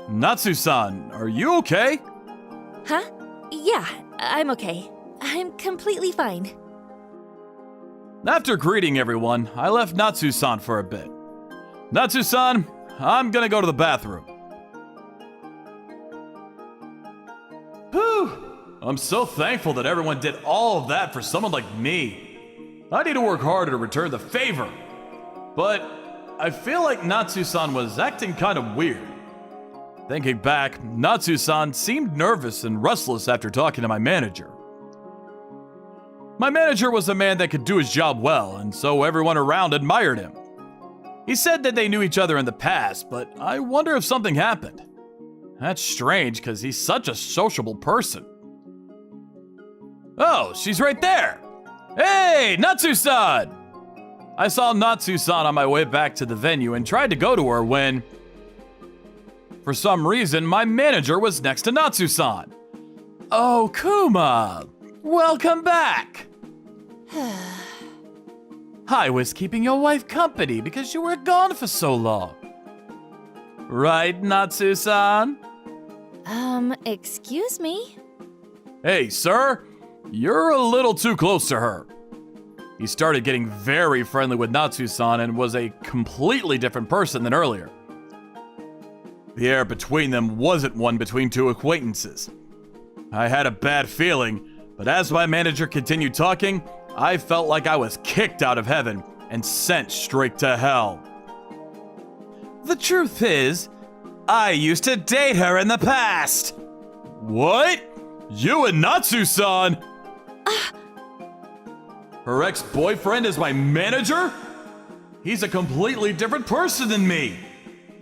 Natsu-san, are you okay? Huh? Yeah, I'm okay. I'm completely fine. After greeting everyone, I left Natsu-san for a bit. Natsu-san, I'm gonna go to the bathroom. Whew! I'm so thankful that everyone did all of that for someone like me. I need to work harder to return the favor. But I feel like Natsu-san was acting kind of weird. Thinking back, Natsu-san seemed nervous and restless after talking to my manager. My manager was a man that could do his job well, and so everyone around admired him. He said that they knew each other in the past, but I wonder if something happened. That's strange, because he's such a sociable person. Oh, she's right there! Hey, Natsu-san! I saw Natsu-san on my way back to the venue and tried to go to her when, for some reason, my manager was next to Natsu-san. Oh, Kuma! Welcome back! I was keeping your wife company because you were gone for so long. Right, Natsu-san? Excuse me? Hey, sir, you're a little too close to her. He started getting very friendly with Natsu-san and was a completely different person than earlier. The air between them wasn't one between two acquaintances. I had a bad feeling, but as my manager continued talking, I felt like I was kicked out of heaven and sent straight to hell. The truth is, I used to date her in the past. What? You and Natsu-san? Her ex-boyfriend is my manager? He's a completely different person than me.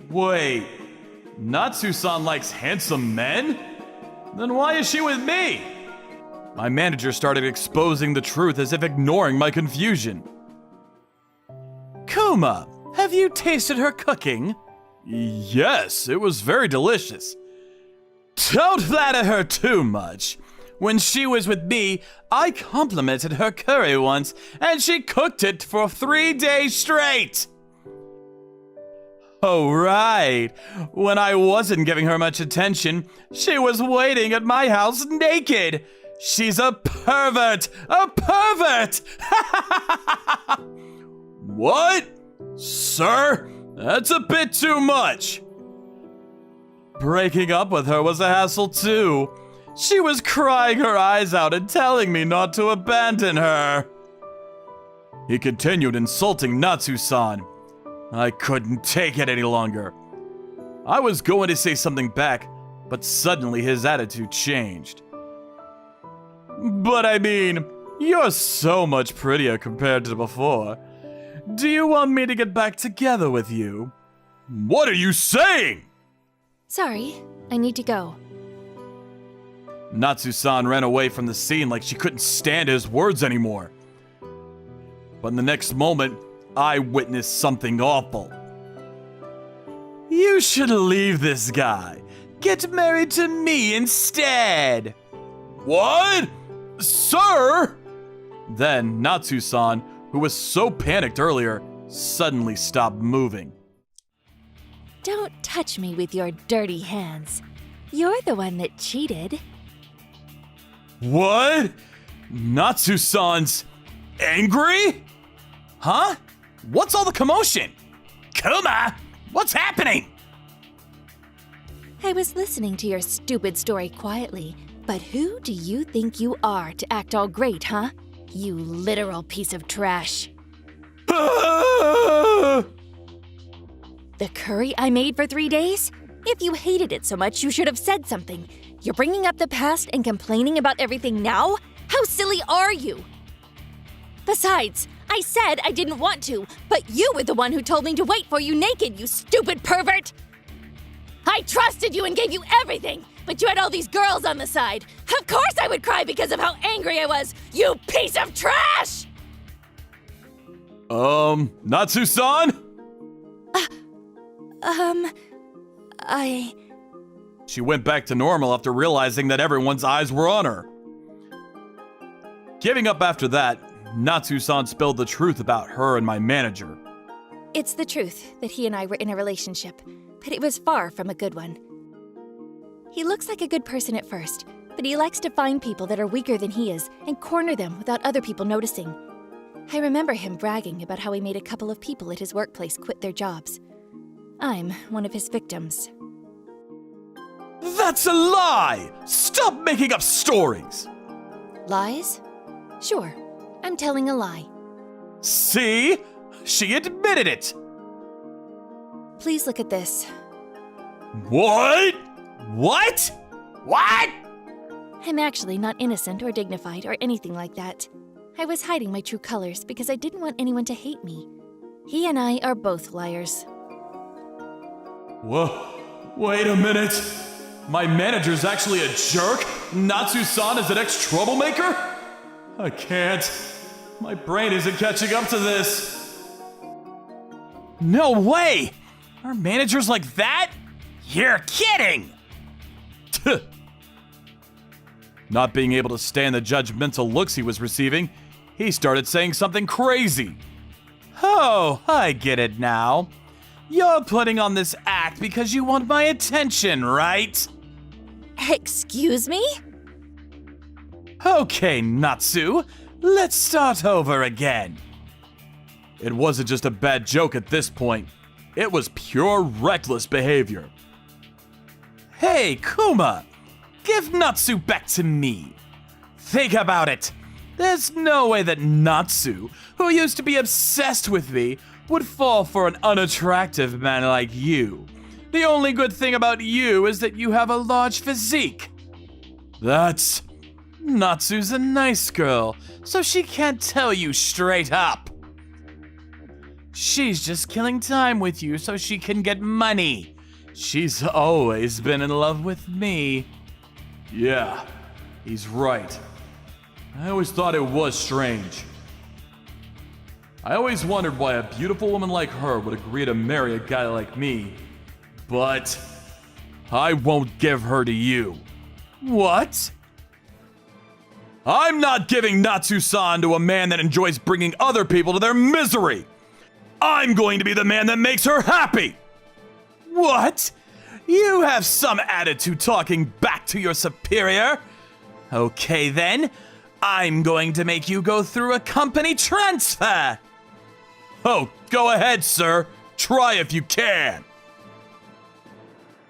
Wait, Natsu-san likes handsome men? Then why is she with me? My manager started exposing the truth as if ignoring my confusion. Kuma, have you tasted her cooking? Yes, it was very delicious. Don't flatter her too much. When she was with me, I complimented her curry once, and she cooked it for 3 days straight. Oh, right. When I wasn't giving her much attention, she was waiting at my house naked. She's a pervert! A pervert! What? Sir, that's a bit too much. Breaking up with her was a hassle too. She was crying her eyes out and telling me not to abandon her. He continued insulting Natsu-san. I couldn't take it any longer. I was going to say something back, but suddenly his attitude changed. But I mean, you're so much prettier compared to before. Do you want me to get back together with you? What are you saying? Sorry, I need to go. Natsu-san ran away from the scene like she couldn't stand his words anymore. But in the next moment, I witnessed something awful. You should leave this guy. Get married to me instead. What? Sir? Then Natsu-san, who was so panicked earlier, suddenly stopped moving. Don't touch me with your dirty hands. You're the one that cheated. What? Natsu-san's angry? Huh? What's all the commotion? Kuma, what's happening? I was listening to your stupid story quietly, but who do you think you are to act all great, huh? You literal piece of trash. The curry I made for 3 days? If you hated it so much, you should have said something. You're bringing up the past and complaining about everything now? How silly are you? Besides, I said I didn't want to, but you were the one who told me to wait for you naked, you stupid pervert! I trusted you and gave you everything, but you had all these girls on the side. Of course I would cry because of how angry I was, you piece of trash! Natsu-san? She went back to normal after realizing that everyone's eyes were on her. Giving up after that, Natsu-san spilled the truth about her and my manager. It's the truth that he and I were in a relationship, but it was far from a good one. He looks like a good person at first, but he likes to find people that are weaker than he is and corner them without other people noticing. I remember him bragging about how he made a couple of people at his workplace quit their jobs. I'm one of his victims. That's a lie! Stop making up stories! Lies? Sure, I'm telling a lie. See? She admitted it! Please look at this. What? What? What? I'm actually not innocent or dignified or anything like that. I was hiding my true colors because I didn't want anyone to hate me. He and I are both liars. Whoa, wait a minute. My manager's actually a jerk? Natsu-san is an ex-troublemaker? I can't. My brain isn't catching up to this. No way! Our manager's like that? You're kidding! Not being able to stand the judgmental looks he was receiving, he started saying something crazy. Oh, I get it now. You're putting on this act because you want my attention, right? Excuse me? Okay, Natsu, let's start over again. It wasn't just a bad joke at this point. It was pure reckless behavior. Hey, Kuma, give Natsu back to me. Think about it. There's no way that Natsu, who used to be obsessed with me, would fall for an unattractive man like you. The only good thing about you is that you have a large physique. Natsu's a nice girl, so she can't tell you straight up. She's just killing time with you so she can get money. She's always been in love with me. Yeah, he's right. I always thought it was strange. I always wondered why a beautiful woman like her would agree to marry a guy like me. But I won't give her to you. What? I'm not giving Natsu-san to a man that enjoys bringing other people to their misery. I'm going to be the man that makes her happy. What? You have some attitude talking back to your superior. Okay then, I'm going to make you go through a company transfer. Oh, go ahead, sir. Try if you can.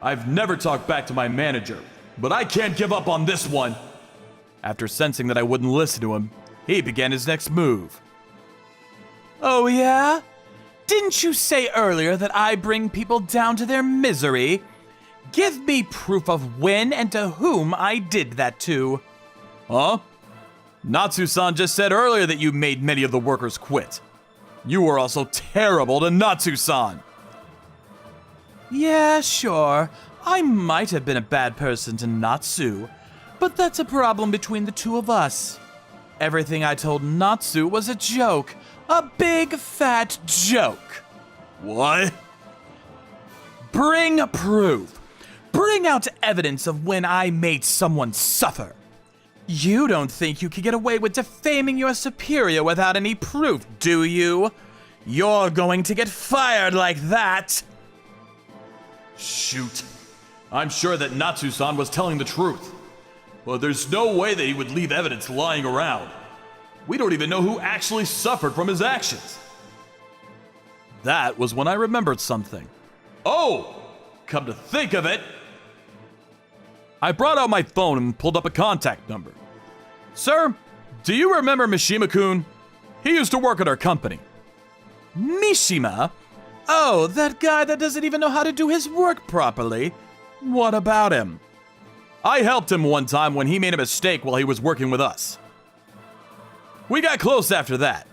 I've never talked back to my manager, but I can't give up on this one. After sensing that I wouldn't listen to him, he began his next move. Oh yeah? Didn't you say earlier that I bring people down to their misery? Give me proof of when and to whom I did that to. Huh? Natsu-san just said earlier that you made many of the workers quit. You were also terrible to Natsu-san. Yeah, sure. I might have been a bad person to Natsu, but that's a problem between the two of us. Everything I told Natsu was a joke. A big, fat joke. What? Bring proof. Bring out evidence of when I made someone suffer. You don't think you can get away with defaming your superior without any proof, do you? You're going to get fired like that. Shoot. I'm sure that Natsu-san was telling the truth. But there's no way that he would leave evidence lying around. We don't even know who actually suffered from his actions. That was when I remembered something. Oh! Come to think of it, I brought out my phone and pulled up a contact number. Sir, do you remember Mishima-kun? He used to work at our company. Mishima? Oh, that guy that doesn't even know how to do his work properly. What about him? I helped him one time when he made a mistake while he was working with us. We got close after that,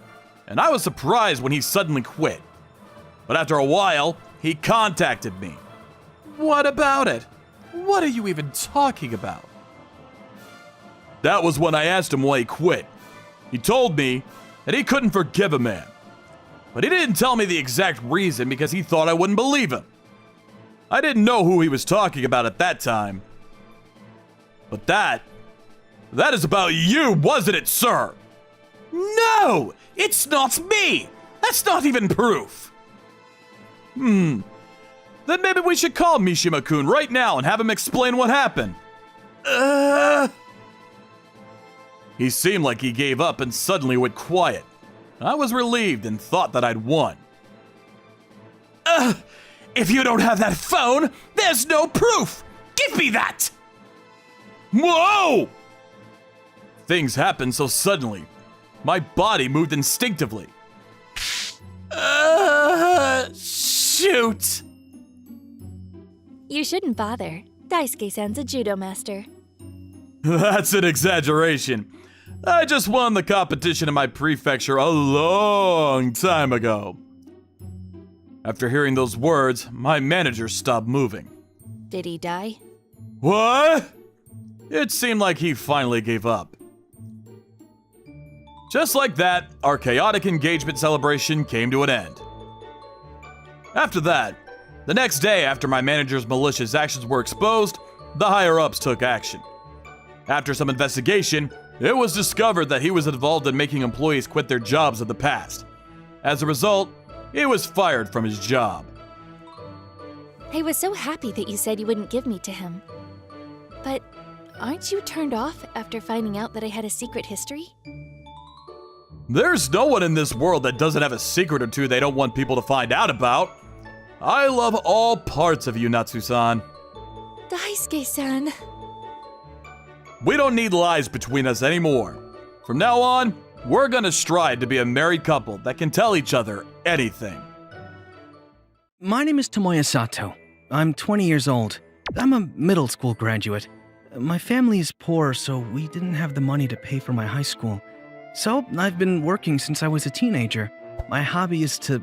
and I was surprised when he suddenly quit. But after a while, he contacted me. What about it? What are you even talking about? That was when I asked him why he quit. He told me that he couldn't forgive a man. But he didn't tell me the exact reason because he thought I wouldn't believe him. I didn't know who he was talking about at that time. But that is about you, wasn't it, sir? No, it's not me. That's not even proof. Then maybe we should call Mishima-kun right now and have him explain what happened. He seemed like he gave up and suddenly went quiet. I was relieved and thought that I'd won. If you don't have that phone, there's no proof. Give me that. Whoa! Things happened so suddenly. My body moved instinctively. Shoot! You shouldn't bother. Daisuke-san's a judo master. That's an exaggeration. I just won the competition in my prefecture a long time ago. After hearing those words, my manager stopped moving. Did he die? What? It seemed like he finally gave up. Just like that, our chaotic engagement celebration came to an end. After that, the next day after my manager's malicious actions were exposed, the higher-ups took action. After some investigation, it was discovered that he was involved in making employees quit their jobs in the past. As a result, he was fired from his job. I was so happy that you said you wouldn't give me to him. But aren't you turned off after finding out that I had a secret history? There's no one in this world that doesn't have a secret or two they don't want people to find out about. I love all parts of you, Natsu-san. Daisuke-san. We don't need lies between us anymore. From now on, we're gonna strive to be a married couple that can tell each other anything. My name is Tomoya Sato. I'm 20 years old. I'm a middle school graduate. My family is poor, so we didn't have the money to pay for my high school. So I've been working since I was a teenager. My hobby is to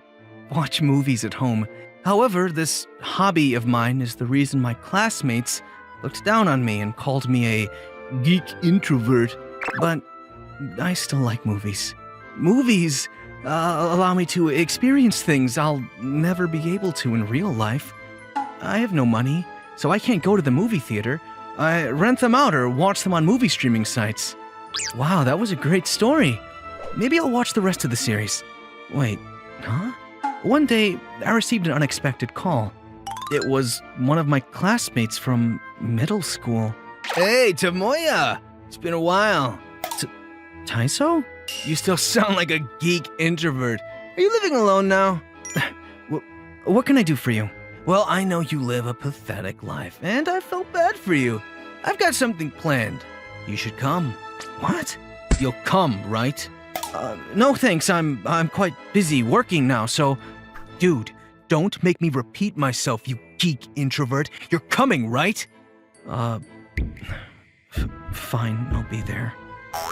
watch movies at home. However, this hobby of mine is the reason my classmates looked down on me and called me a geek introvert. But I still like movies. Movies allow me to experience things I'll never be able to in real life. I have no money, so I can't go to the movie theater. I rent them out or watch them on movie streaming sites. Wow, that was a great story. Maybe I'll watch the rest of the series. Wait, huh? One day, I received an unexpected call. It was one of my classmates from middle school. Hey, Tomoya! It's been a while. Taiso? You still sound like a geek introvert. Are you living alone now? What can I do for you? Well, I know you live a pathetic life, and I felt bad for you. I've got something planned. You should come. What? You'll come, right? No thanks, I'm quite busy working now, so... Dude, don't make me repeat myself, you geek introvert. You're coming, right? Fine, I'll be there.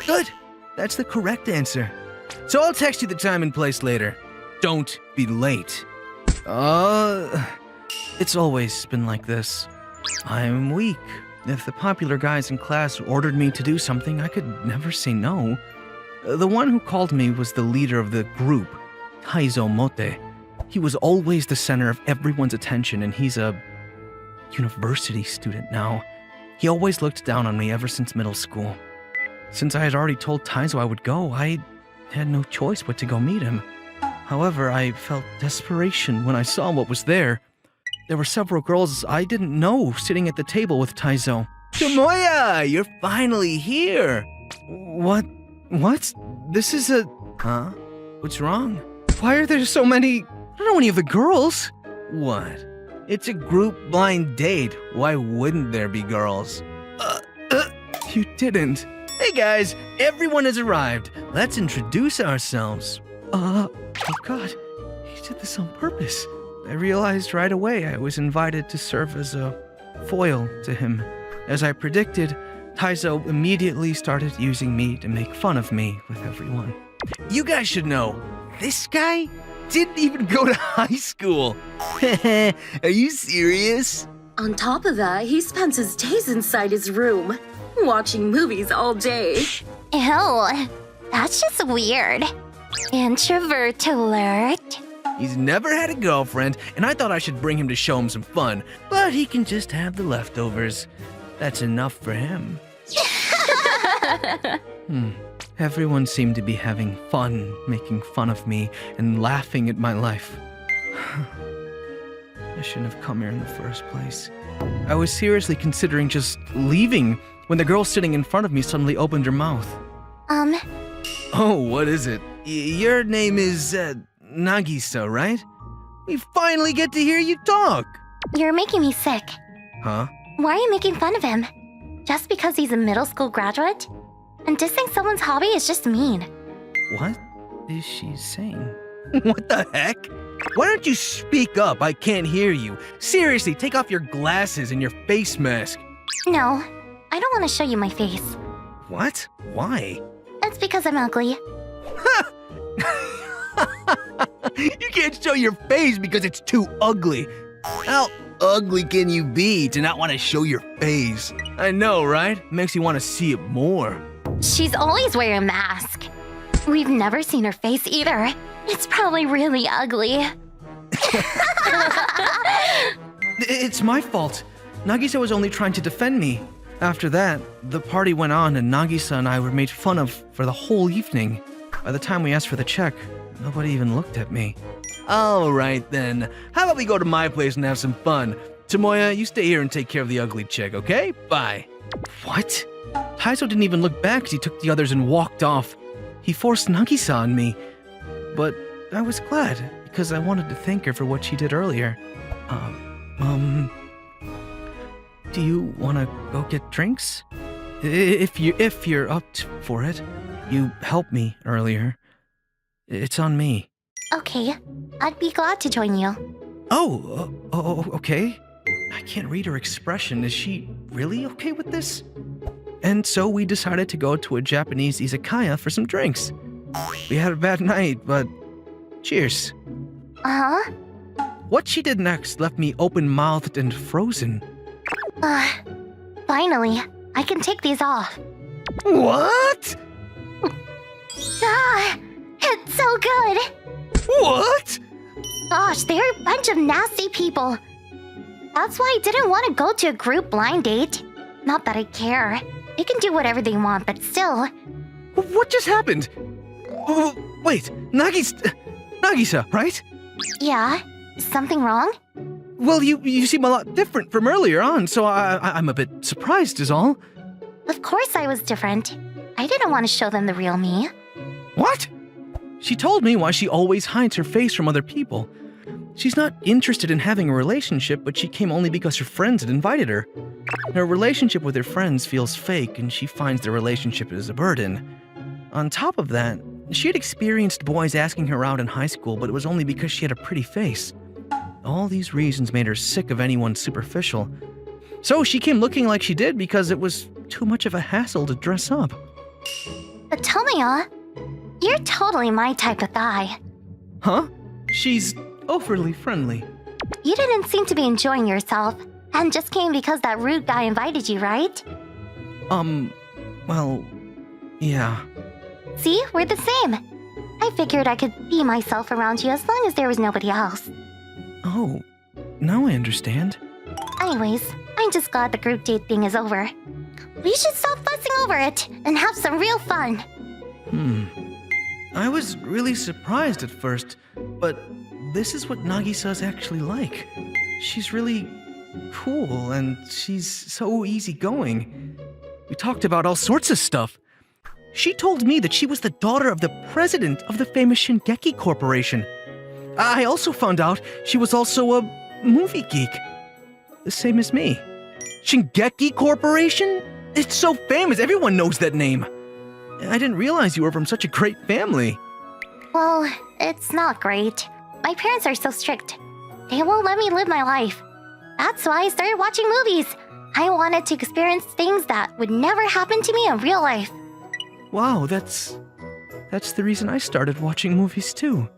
Good! That's the correct answer. So I'll text you the time and place later. Don't be late. It's always been like this. I'm weak. If the popular guys in class ordered me to do something, I could never say no. The one who called me was the leader of the group, Taizo Mote. He was always the center of everyone's attention, and he's a university student now. He always looked down on me ever since middle school. Since I had already told Taizo I would go, I had no choice but to go meet him. However, I felt desperation when I saw what was there. There were several girls I didn't know sitting at the table with Taizo. Tomoya, you're finally here! What? This is a... Huh? What's wrong? Why are there so many... I don't know any of the girls. What? It's a group blind date. Why wouldn't there be girls? You didn't. Hey guys, everyone has arrived. Let's introduce ourselves. Oh God, he did this on purpose. I realized right away I was invited to serve as a foil to him. As I predicted, Taizo immediately started using me to make fun of me with everyone. You guys should know, this guy didn't even go to high school. Are you serious? On top of that, he spends his days inside his room, watching movies all day. Ew, that's just weird. Introvert alert. He's never had a girlfriend, and I thought I should bring him to show him some fun, but he can just have the leftovers. That's enough for him. Everyone seemed to be having fun, making fun of me, and laughing at my life. I shouldn't have come here in the first place. I was seriously considering just leaving when the girl sitting in front of me suddenly opened her mouth. Oh, what is it? Your name is, Nagisa, right? We finally get to hear you talk! You're making me sick. Huh? Why are you making fun of him? Just because he's a middle school graduate? And dissing someone's hobby is just mean. What is she saying? What the heck? Why don't you speak up? I can't hear you. Seriously, take off your glasses and your face mask. No, I don't want to show you my face. What? Why? It's because I'm ugly. You can't show your face because it's too ugly. How ugly can you be to not want to show your face? I know, right? Makes you want to see it more. She's always wearing a mask. We've never seen her face either. It's probably really ugly. It's my fault. Nagisa was only trying to defend me. After that, the party went on and Nagisa and I were made fun of for the whole evening. By the time we asked for the check, nobody even looked at me. All right then. How about we go to my place and have some fun? Tomoya, you stay here and take care of the ugly chick, okay? Bye. What? Taizo didn't even look back as he took the others and walked off. He forced Nagisa on me. But I was glad, because I wanted to thank her for what she did earlier. Do you want to go get drinks? If you're up for it. You helped me earlier. It's on me. Okay, I'd be glad to join you. Oh, okay. I can't read her expression. Is she really okay with this? And so we decided to go to a Japanese izakaya for some drinks. We had a bad night, but cheers. Uh-huh. What she did next left me open-mouthed and frozen. Finally, I can take these off. What? Ah, it's so good. What? Gosh, they're a bunch of nasty people. That's why I didn't want to go to a group blind date. Not that I care. They can do whatever they want, but still. What just happened? Oh, wait, Nagisa, right? Yeah? Something wrong? Well, you seem a lot different from earlier on, so I'm a bit surprised is all. Of course I was different. I didn't want to show them the real me. What? She told me why she always hides her face from other people. She's not interested in having a relationship, but she came only because her friends had invited her. Her relationship with her friends feels fake, and she finds the relationship is a burden. On top of that, she had experienced boys asking her out in high school, but it was only because she had a pretty face. All these reasons made her sick of anyone superficial. So she came looking like she did because it was too much of a hassle to dress up. But Tomoya, you're totally my type of guy. Huh? She's overly friendly. You didn't seem to be enjoying yourself, and just came because that rude guy invited you, right? Well, yeah. See, we're the same. I figured I could be myself around you as long as there was nobody else. Oh, now I understand. Anyways, I'm just glad the group date thing is over. We should stop fussing over it and have some real fun. I was really surprised at first, but this is what Nagisa's actually like. She's really cool and she's so easygoing. We talked about all sorts of stuff. She told me that she was the daughter of the president of the famous Shingeki Corporation. I also found out she was also a movie geek. The same as me. Shingeki Corporation? It's so famous, everyone knows that name. I didn't realize you were from such a great family. Well, it's not great. My parents are so strict. They won't let me live my life. That's why I started watching movies. I wanted to experience things that would never happen to me in real life. Wow, that's the reason I started watching movies too.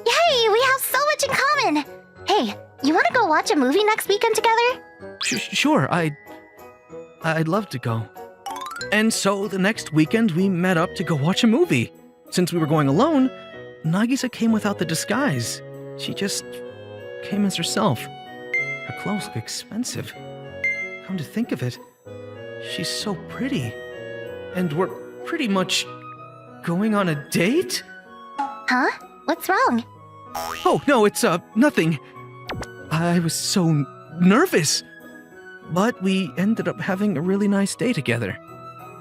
Yay, we have so much in common! Hey, you want to go watch a movie next weekend together? Sure, I'd love to go. And so the next weekend we met up to go watch a movie. Since we were going alone, Nagisa came without the disguise. She just came as herself. Her clothes look expensive. Come to think of it, she's so pretty. And we're pretty much going on a date? Huh? What's wrong? Oh, no, it's, nothing. I was so nervous. But we ended up having a really nice day together.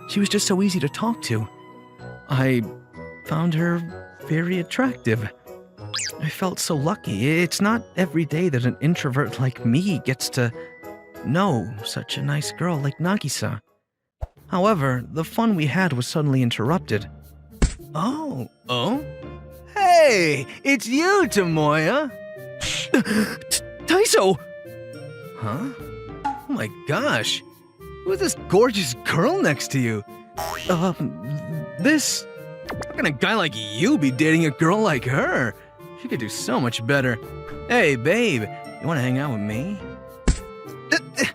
She was just so easy to talk to. I found her very attractive. I felt so lucky. It's not every day that an introvert like me gets to know such a nice girl like Nagisa. However, the fun we had was suddenly interrupted. Oh? Hey, it's you, Tomoya! Taiso! Huh? Oh my gosh! Who's this gorgeous girl next to you? How can a guy like you be dating a girl like her? She could do so much better. Hey, babe, you wanna hang out with me?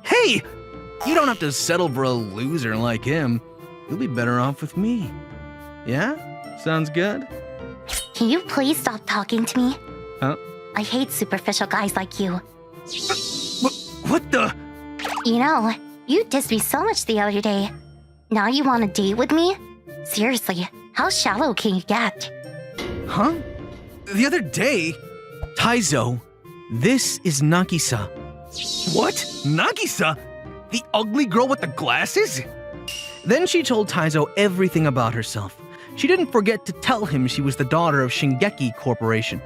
Hey! You don't have to settle for a loser like him. You'll be better off with me. Yeah? Sounds good? Can you please stop talking to me? Huh? I hate superficial guys like you. What the? You know, you dissed me so much the other day. Now you want a date with me? Seriously, how shallow can you get? Huh? The other day? Taizo, this is Nagisa. What? Nagisa? The ugly girl with the glasses? Then she told Taizo everything about herself. She didn't forget to tell him she was the daughter of Shingeki Corporation.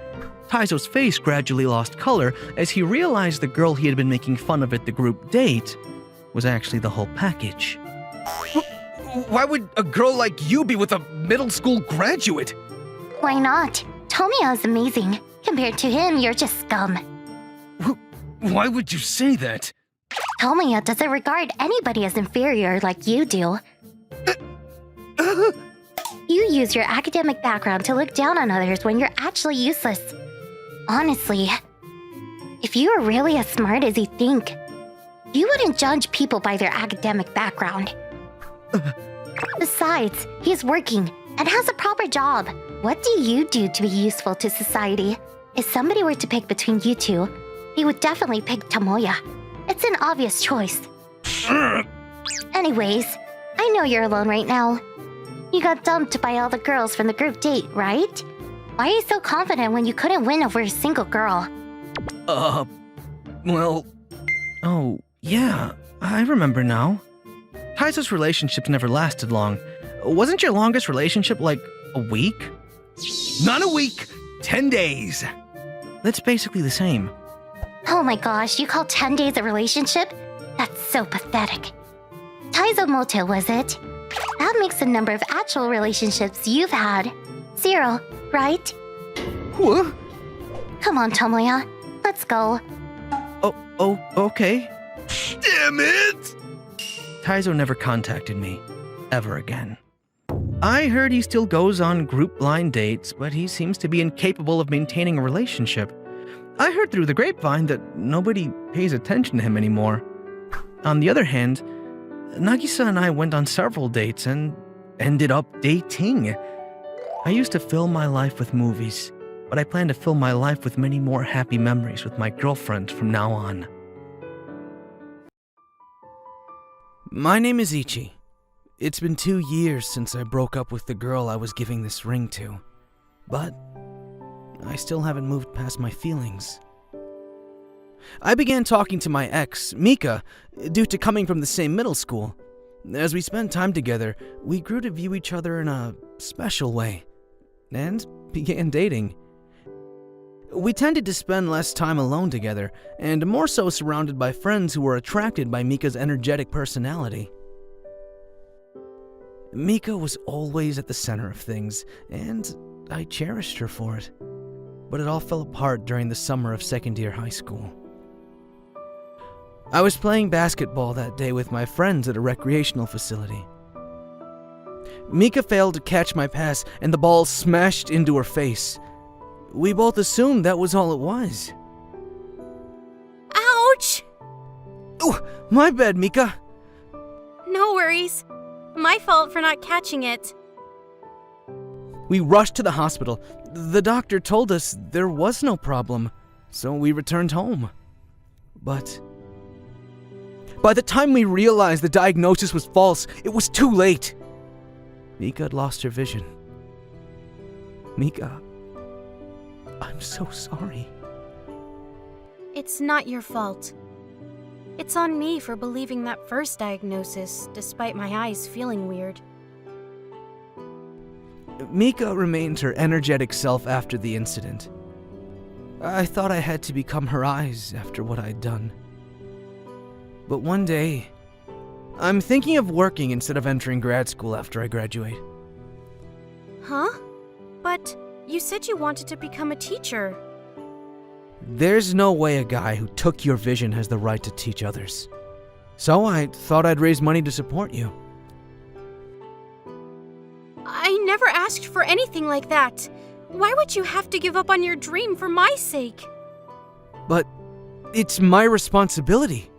Taizo's face gradually lost color as he realized the girl he had been making fun of at the group date was actually the whole package. Why would a girl like you be with a middle school graduate? Why not? Tomoya is amazing. Compared to him, you're just scum. Why would you say that? Tomoya doesn't regard anybody as inferior like you do. You use your academic background to look down on others when you're actually useless. Honestly, if you were really as smart as you think, you wouldn't judge people by their academic background. Besides, he's working and has a proper job. What do you do to be useful to society? If somebody were to pick between you two, he would definitely pick Tomoya. It's an obvious choice. Anyways, I know you're alone right now. You got dumped by all the girls from the group date, right? Why are you so confident when you couldn't win over a single girl? Well... Oh, yeah, I remember now. Taizo's relationships never lasted long. Wasn't your longest relationship like a week? Not a week, 10 days. That's basically the same. Oh my gosh, you call 10 days a relationship? That's so pathetic. Taizo Moto, was it? That makes the number of actual relationships you've had 0, right? What? Come on, Tomoya. Let's go. Oh, okay. Damn it! Taizo never contacted me. Ever again. I heard he still goes on group blind dates, but he seems to be incapable of maintaining a relationship. I heard through the grapevine that nobody pays attention to him anymore. On the other hand, Nagisa and I went on several dates and ended up dating. I used to fill my life with movies, but I plan to fill my life with many more happy memories with my girlfriend from now on. My name is Ichi. It's been 2 years since I broke up with the girl I was giving this ring to, but I still haven't moved past my feelings. I began talking to my ex, Mika, due to coming from the same middle school. As we spent time together, we grew to view each other in a special way, and began dating. We tended to spend less time alone together, and more so surrounded by friends who were attracted by Mika's energetic personality. Mika was always at the center of things, and I cherished her for it. But it all fell apart during the summer of second year high school. I was playing basketball that day with my friends at a recreational facility. Mika failed to catch my pass, and the ball smashed into her face. We both assumed that was all it was. Ouch! Oh, my bad, Mika. No worries. My fault for not catching it. We rushed to the hospital. The doctor told us there was no problem, so we returned home. But by the time we realized the diagnosis was false, it was too late. Mika had lost her vision. Mika, I'm so sorry. It's not your fault. It's on me for believing that first diagnosis, despite my eyes feeling weird. Mika remained her energetic self after the incident. I thought I had to become her eyes after what I'd done. But one day, I'm thinking of working instead of entering grad school after I graduate. Huh? But you said you wanted to become a teacher. There's no way a guy who took your vision has the right to teach others. So I thought I'd raise money to support you. I never asked for anything like that. Why would you have to give up on your dream for my sake? But it's my responsibility.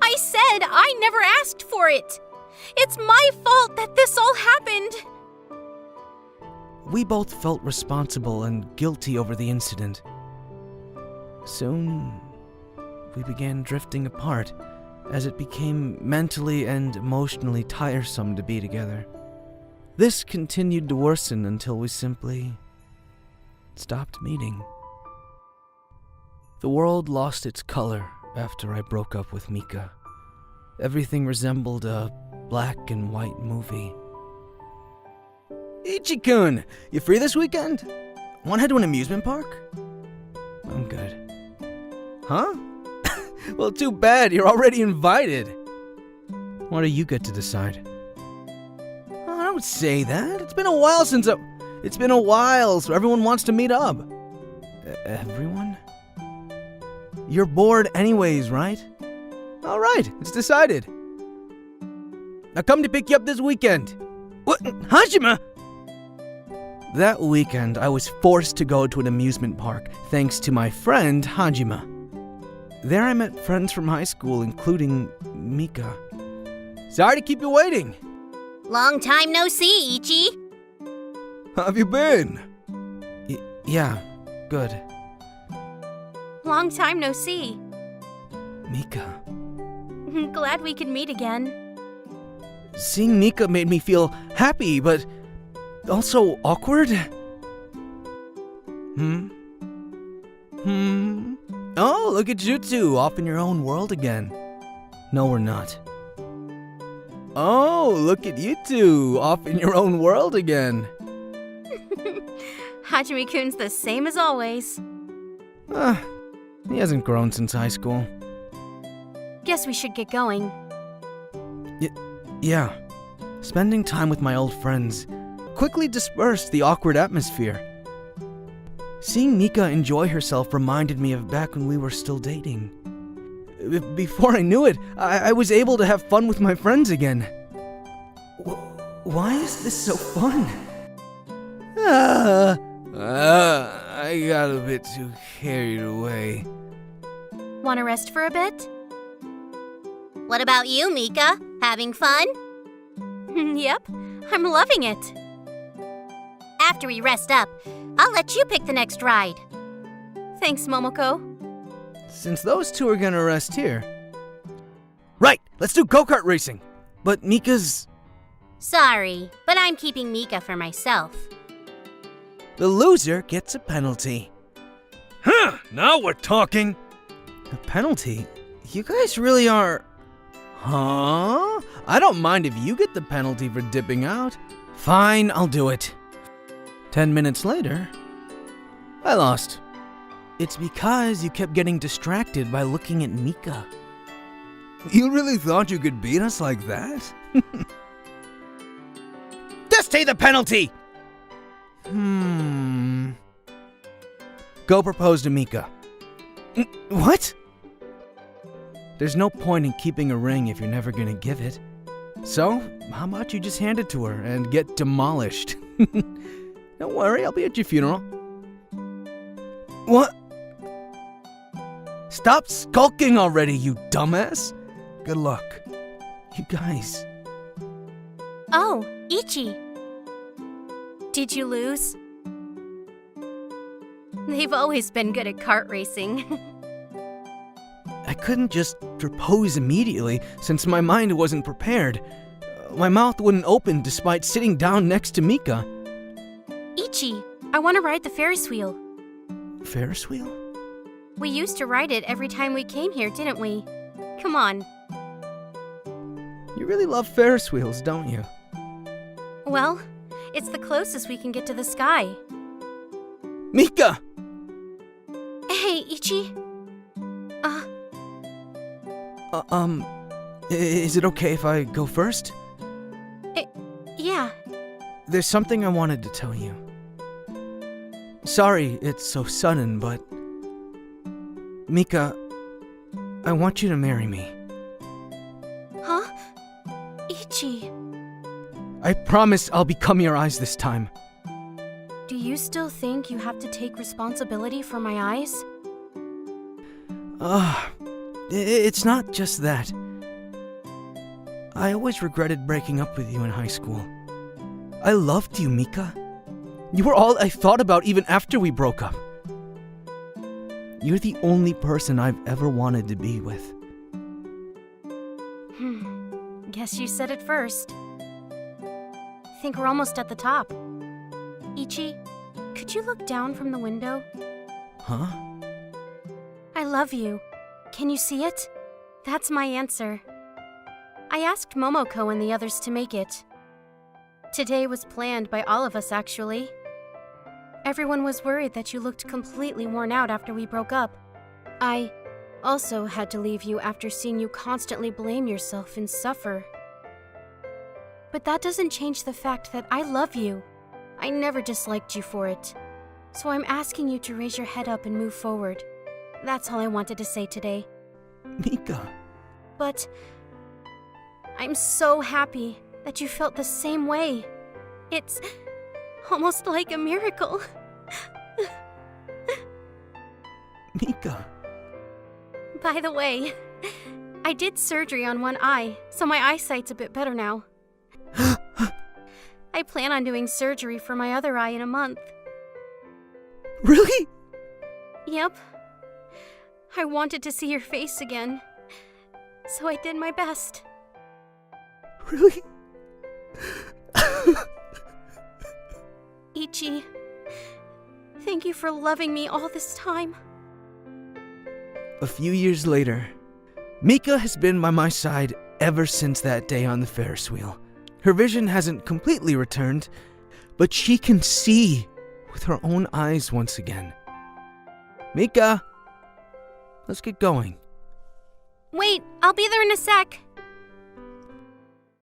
I said I never asked for it. It's my fault that this all happened. We both felt responsible and guilty over the incident. Soon, we began drifting apart as it became mentally and emotionally tiresome to be together. This continued to worsen until we simply stopped meeting. The world lost its color after I broke up with Mika. Everything resembled a black and white movie. Ichi-kun, you free this weekend? Want to head to an amusement park? I'm good. Huh? Well, too bad, you're already invited. Why do you get to decide? Oh, don't say that. It's been a while, so everyone wants to meet up. Everyone? You're bored anyways, right? Alright, it's decided. I come to pick you up this weekend. What? Hajime? That weekend, I was forced to go to an amusement park thanks to my friend Hajime. There I met friends from high school, including Mika. Sorry to keep you waiting. Long time no see, Ichi. How have you been? Yeah, good. Long time no see. Mika. Glad we could meet again. Seeing Mika made me feel happy, but also awkward. Oh, look at you two, off in your own world again. No, we're not. Oh, look at you two, off in your own world again. Hajime-kun's the same as always. He hasn't grown since high school. Guess we should get going. Yeah. Spending time with my old friends quickly dispersed the awkward atmosphere. Seeing Mika enjoy herself reminded me of back when we were still dating. Before I knew it, I was able to have fun with my friends again. Why is this so fun? I got a bit too carried away. Wanna rest for a bit? What about you, Mika? Having fun? Yep, I'm loving it. After we rest up, I'll let you pick the next ride. Thanks, Momoko. Since those two are gonna rest here. Right, let's do go-kart racing. But Mika's... Sorry, but I'm keeping Mika for myself. The loser gets a penalty. Huh, now we're talking. A penalty? You guys really are... Huh? I don't mind if you get the penalty for dipping out. Fine, I'll do it. 10 minutes later, I lost. It's because you kept getting distracted by looking at Mika. You really thought you could beat us like that? Just take the penalty! Go propose to Mika. What? There's no point in keeping a ring if you're never gonna give it. So, how about you just hand it to her and get demolished? Don't worry, I'll be at your funeral. What? Stop skulking already, you dumbass! Good luck. You guys. Oh, Ichi. Did you lose? They've always been good at kart racing. I couldn't just propose immediately since my mind wasn't prepared. My mouth wouldn't open despite sitting down next to Mika. Ichi, I want to ride the Ferris wheel. Ferris wheel? We used to ride it every time we came here, didn't we? Come on. You really love Ferris wheels, don't you? Well, it's the closest we can get to the sky. Mika! Hey, Ichi. Is it okay if I go first? Yeah. There's something I wanted to tell you. Sorry it's so sudden, but... Mika, I want you to marry me. Huh? Ichi. I promise I'll become your eyes this time. Do you still think you have to take responsibility for my eyes? It's not just that. I always regretted breaking up with you in high school. I loved you, Mika. You were all I thought about even after we broke up. You're the only person I've ever wanted to be with. Guess you said it first. Think we're almost at the top. Ichi, could you look down from the window? Huh? I love you. Can you see it? That's my answer. I asked Momoko and the others to make it. Today was planned by all of us, actually. Everyone was worried that you looked completely worn out after we broke up. I also had to leave you after seeing you constantly blame yourself and suffer. But that doesn't change the fact that I love you. I never disliked you for it. So I'm asking you to raise your head up and move forward. That's all I wanted to say today. Mika. But I'm so happy that you felt the same way. It's almost like a miracle. Mika. By the way, I did surgery on one eye, so my eyesight's a bit better now. I plan on doing surgery for my other eye in a month. Really? Yep. I wanted to see your face again, so I did my best. Really? Ichi, thank you for loving me all this time. A few years later, Mika has been by my side ever since that day on the Ferris wheel. Her vision hasn't completely returned, but she can see with her own eyes once again. Mika, let's get going. Wait, I'll be there in a sec.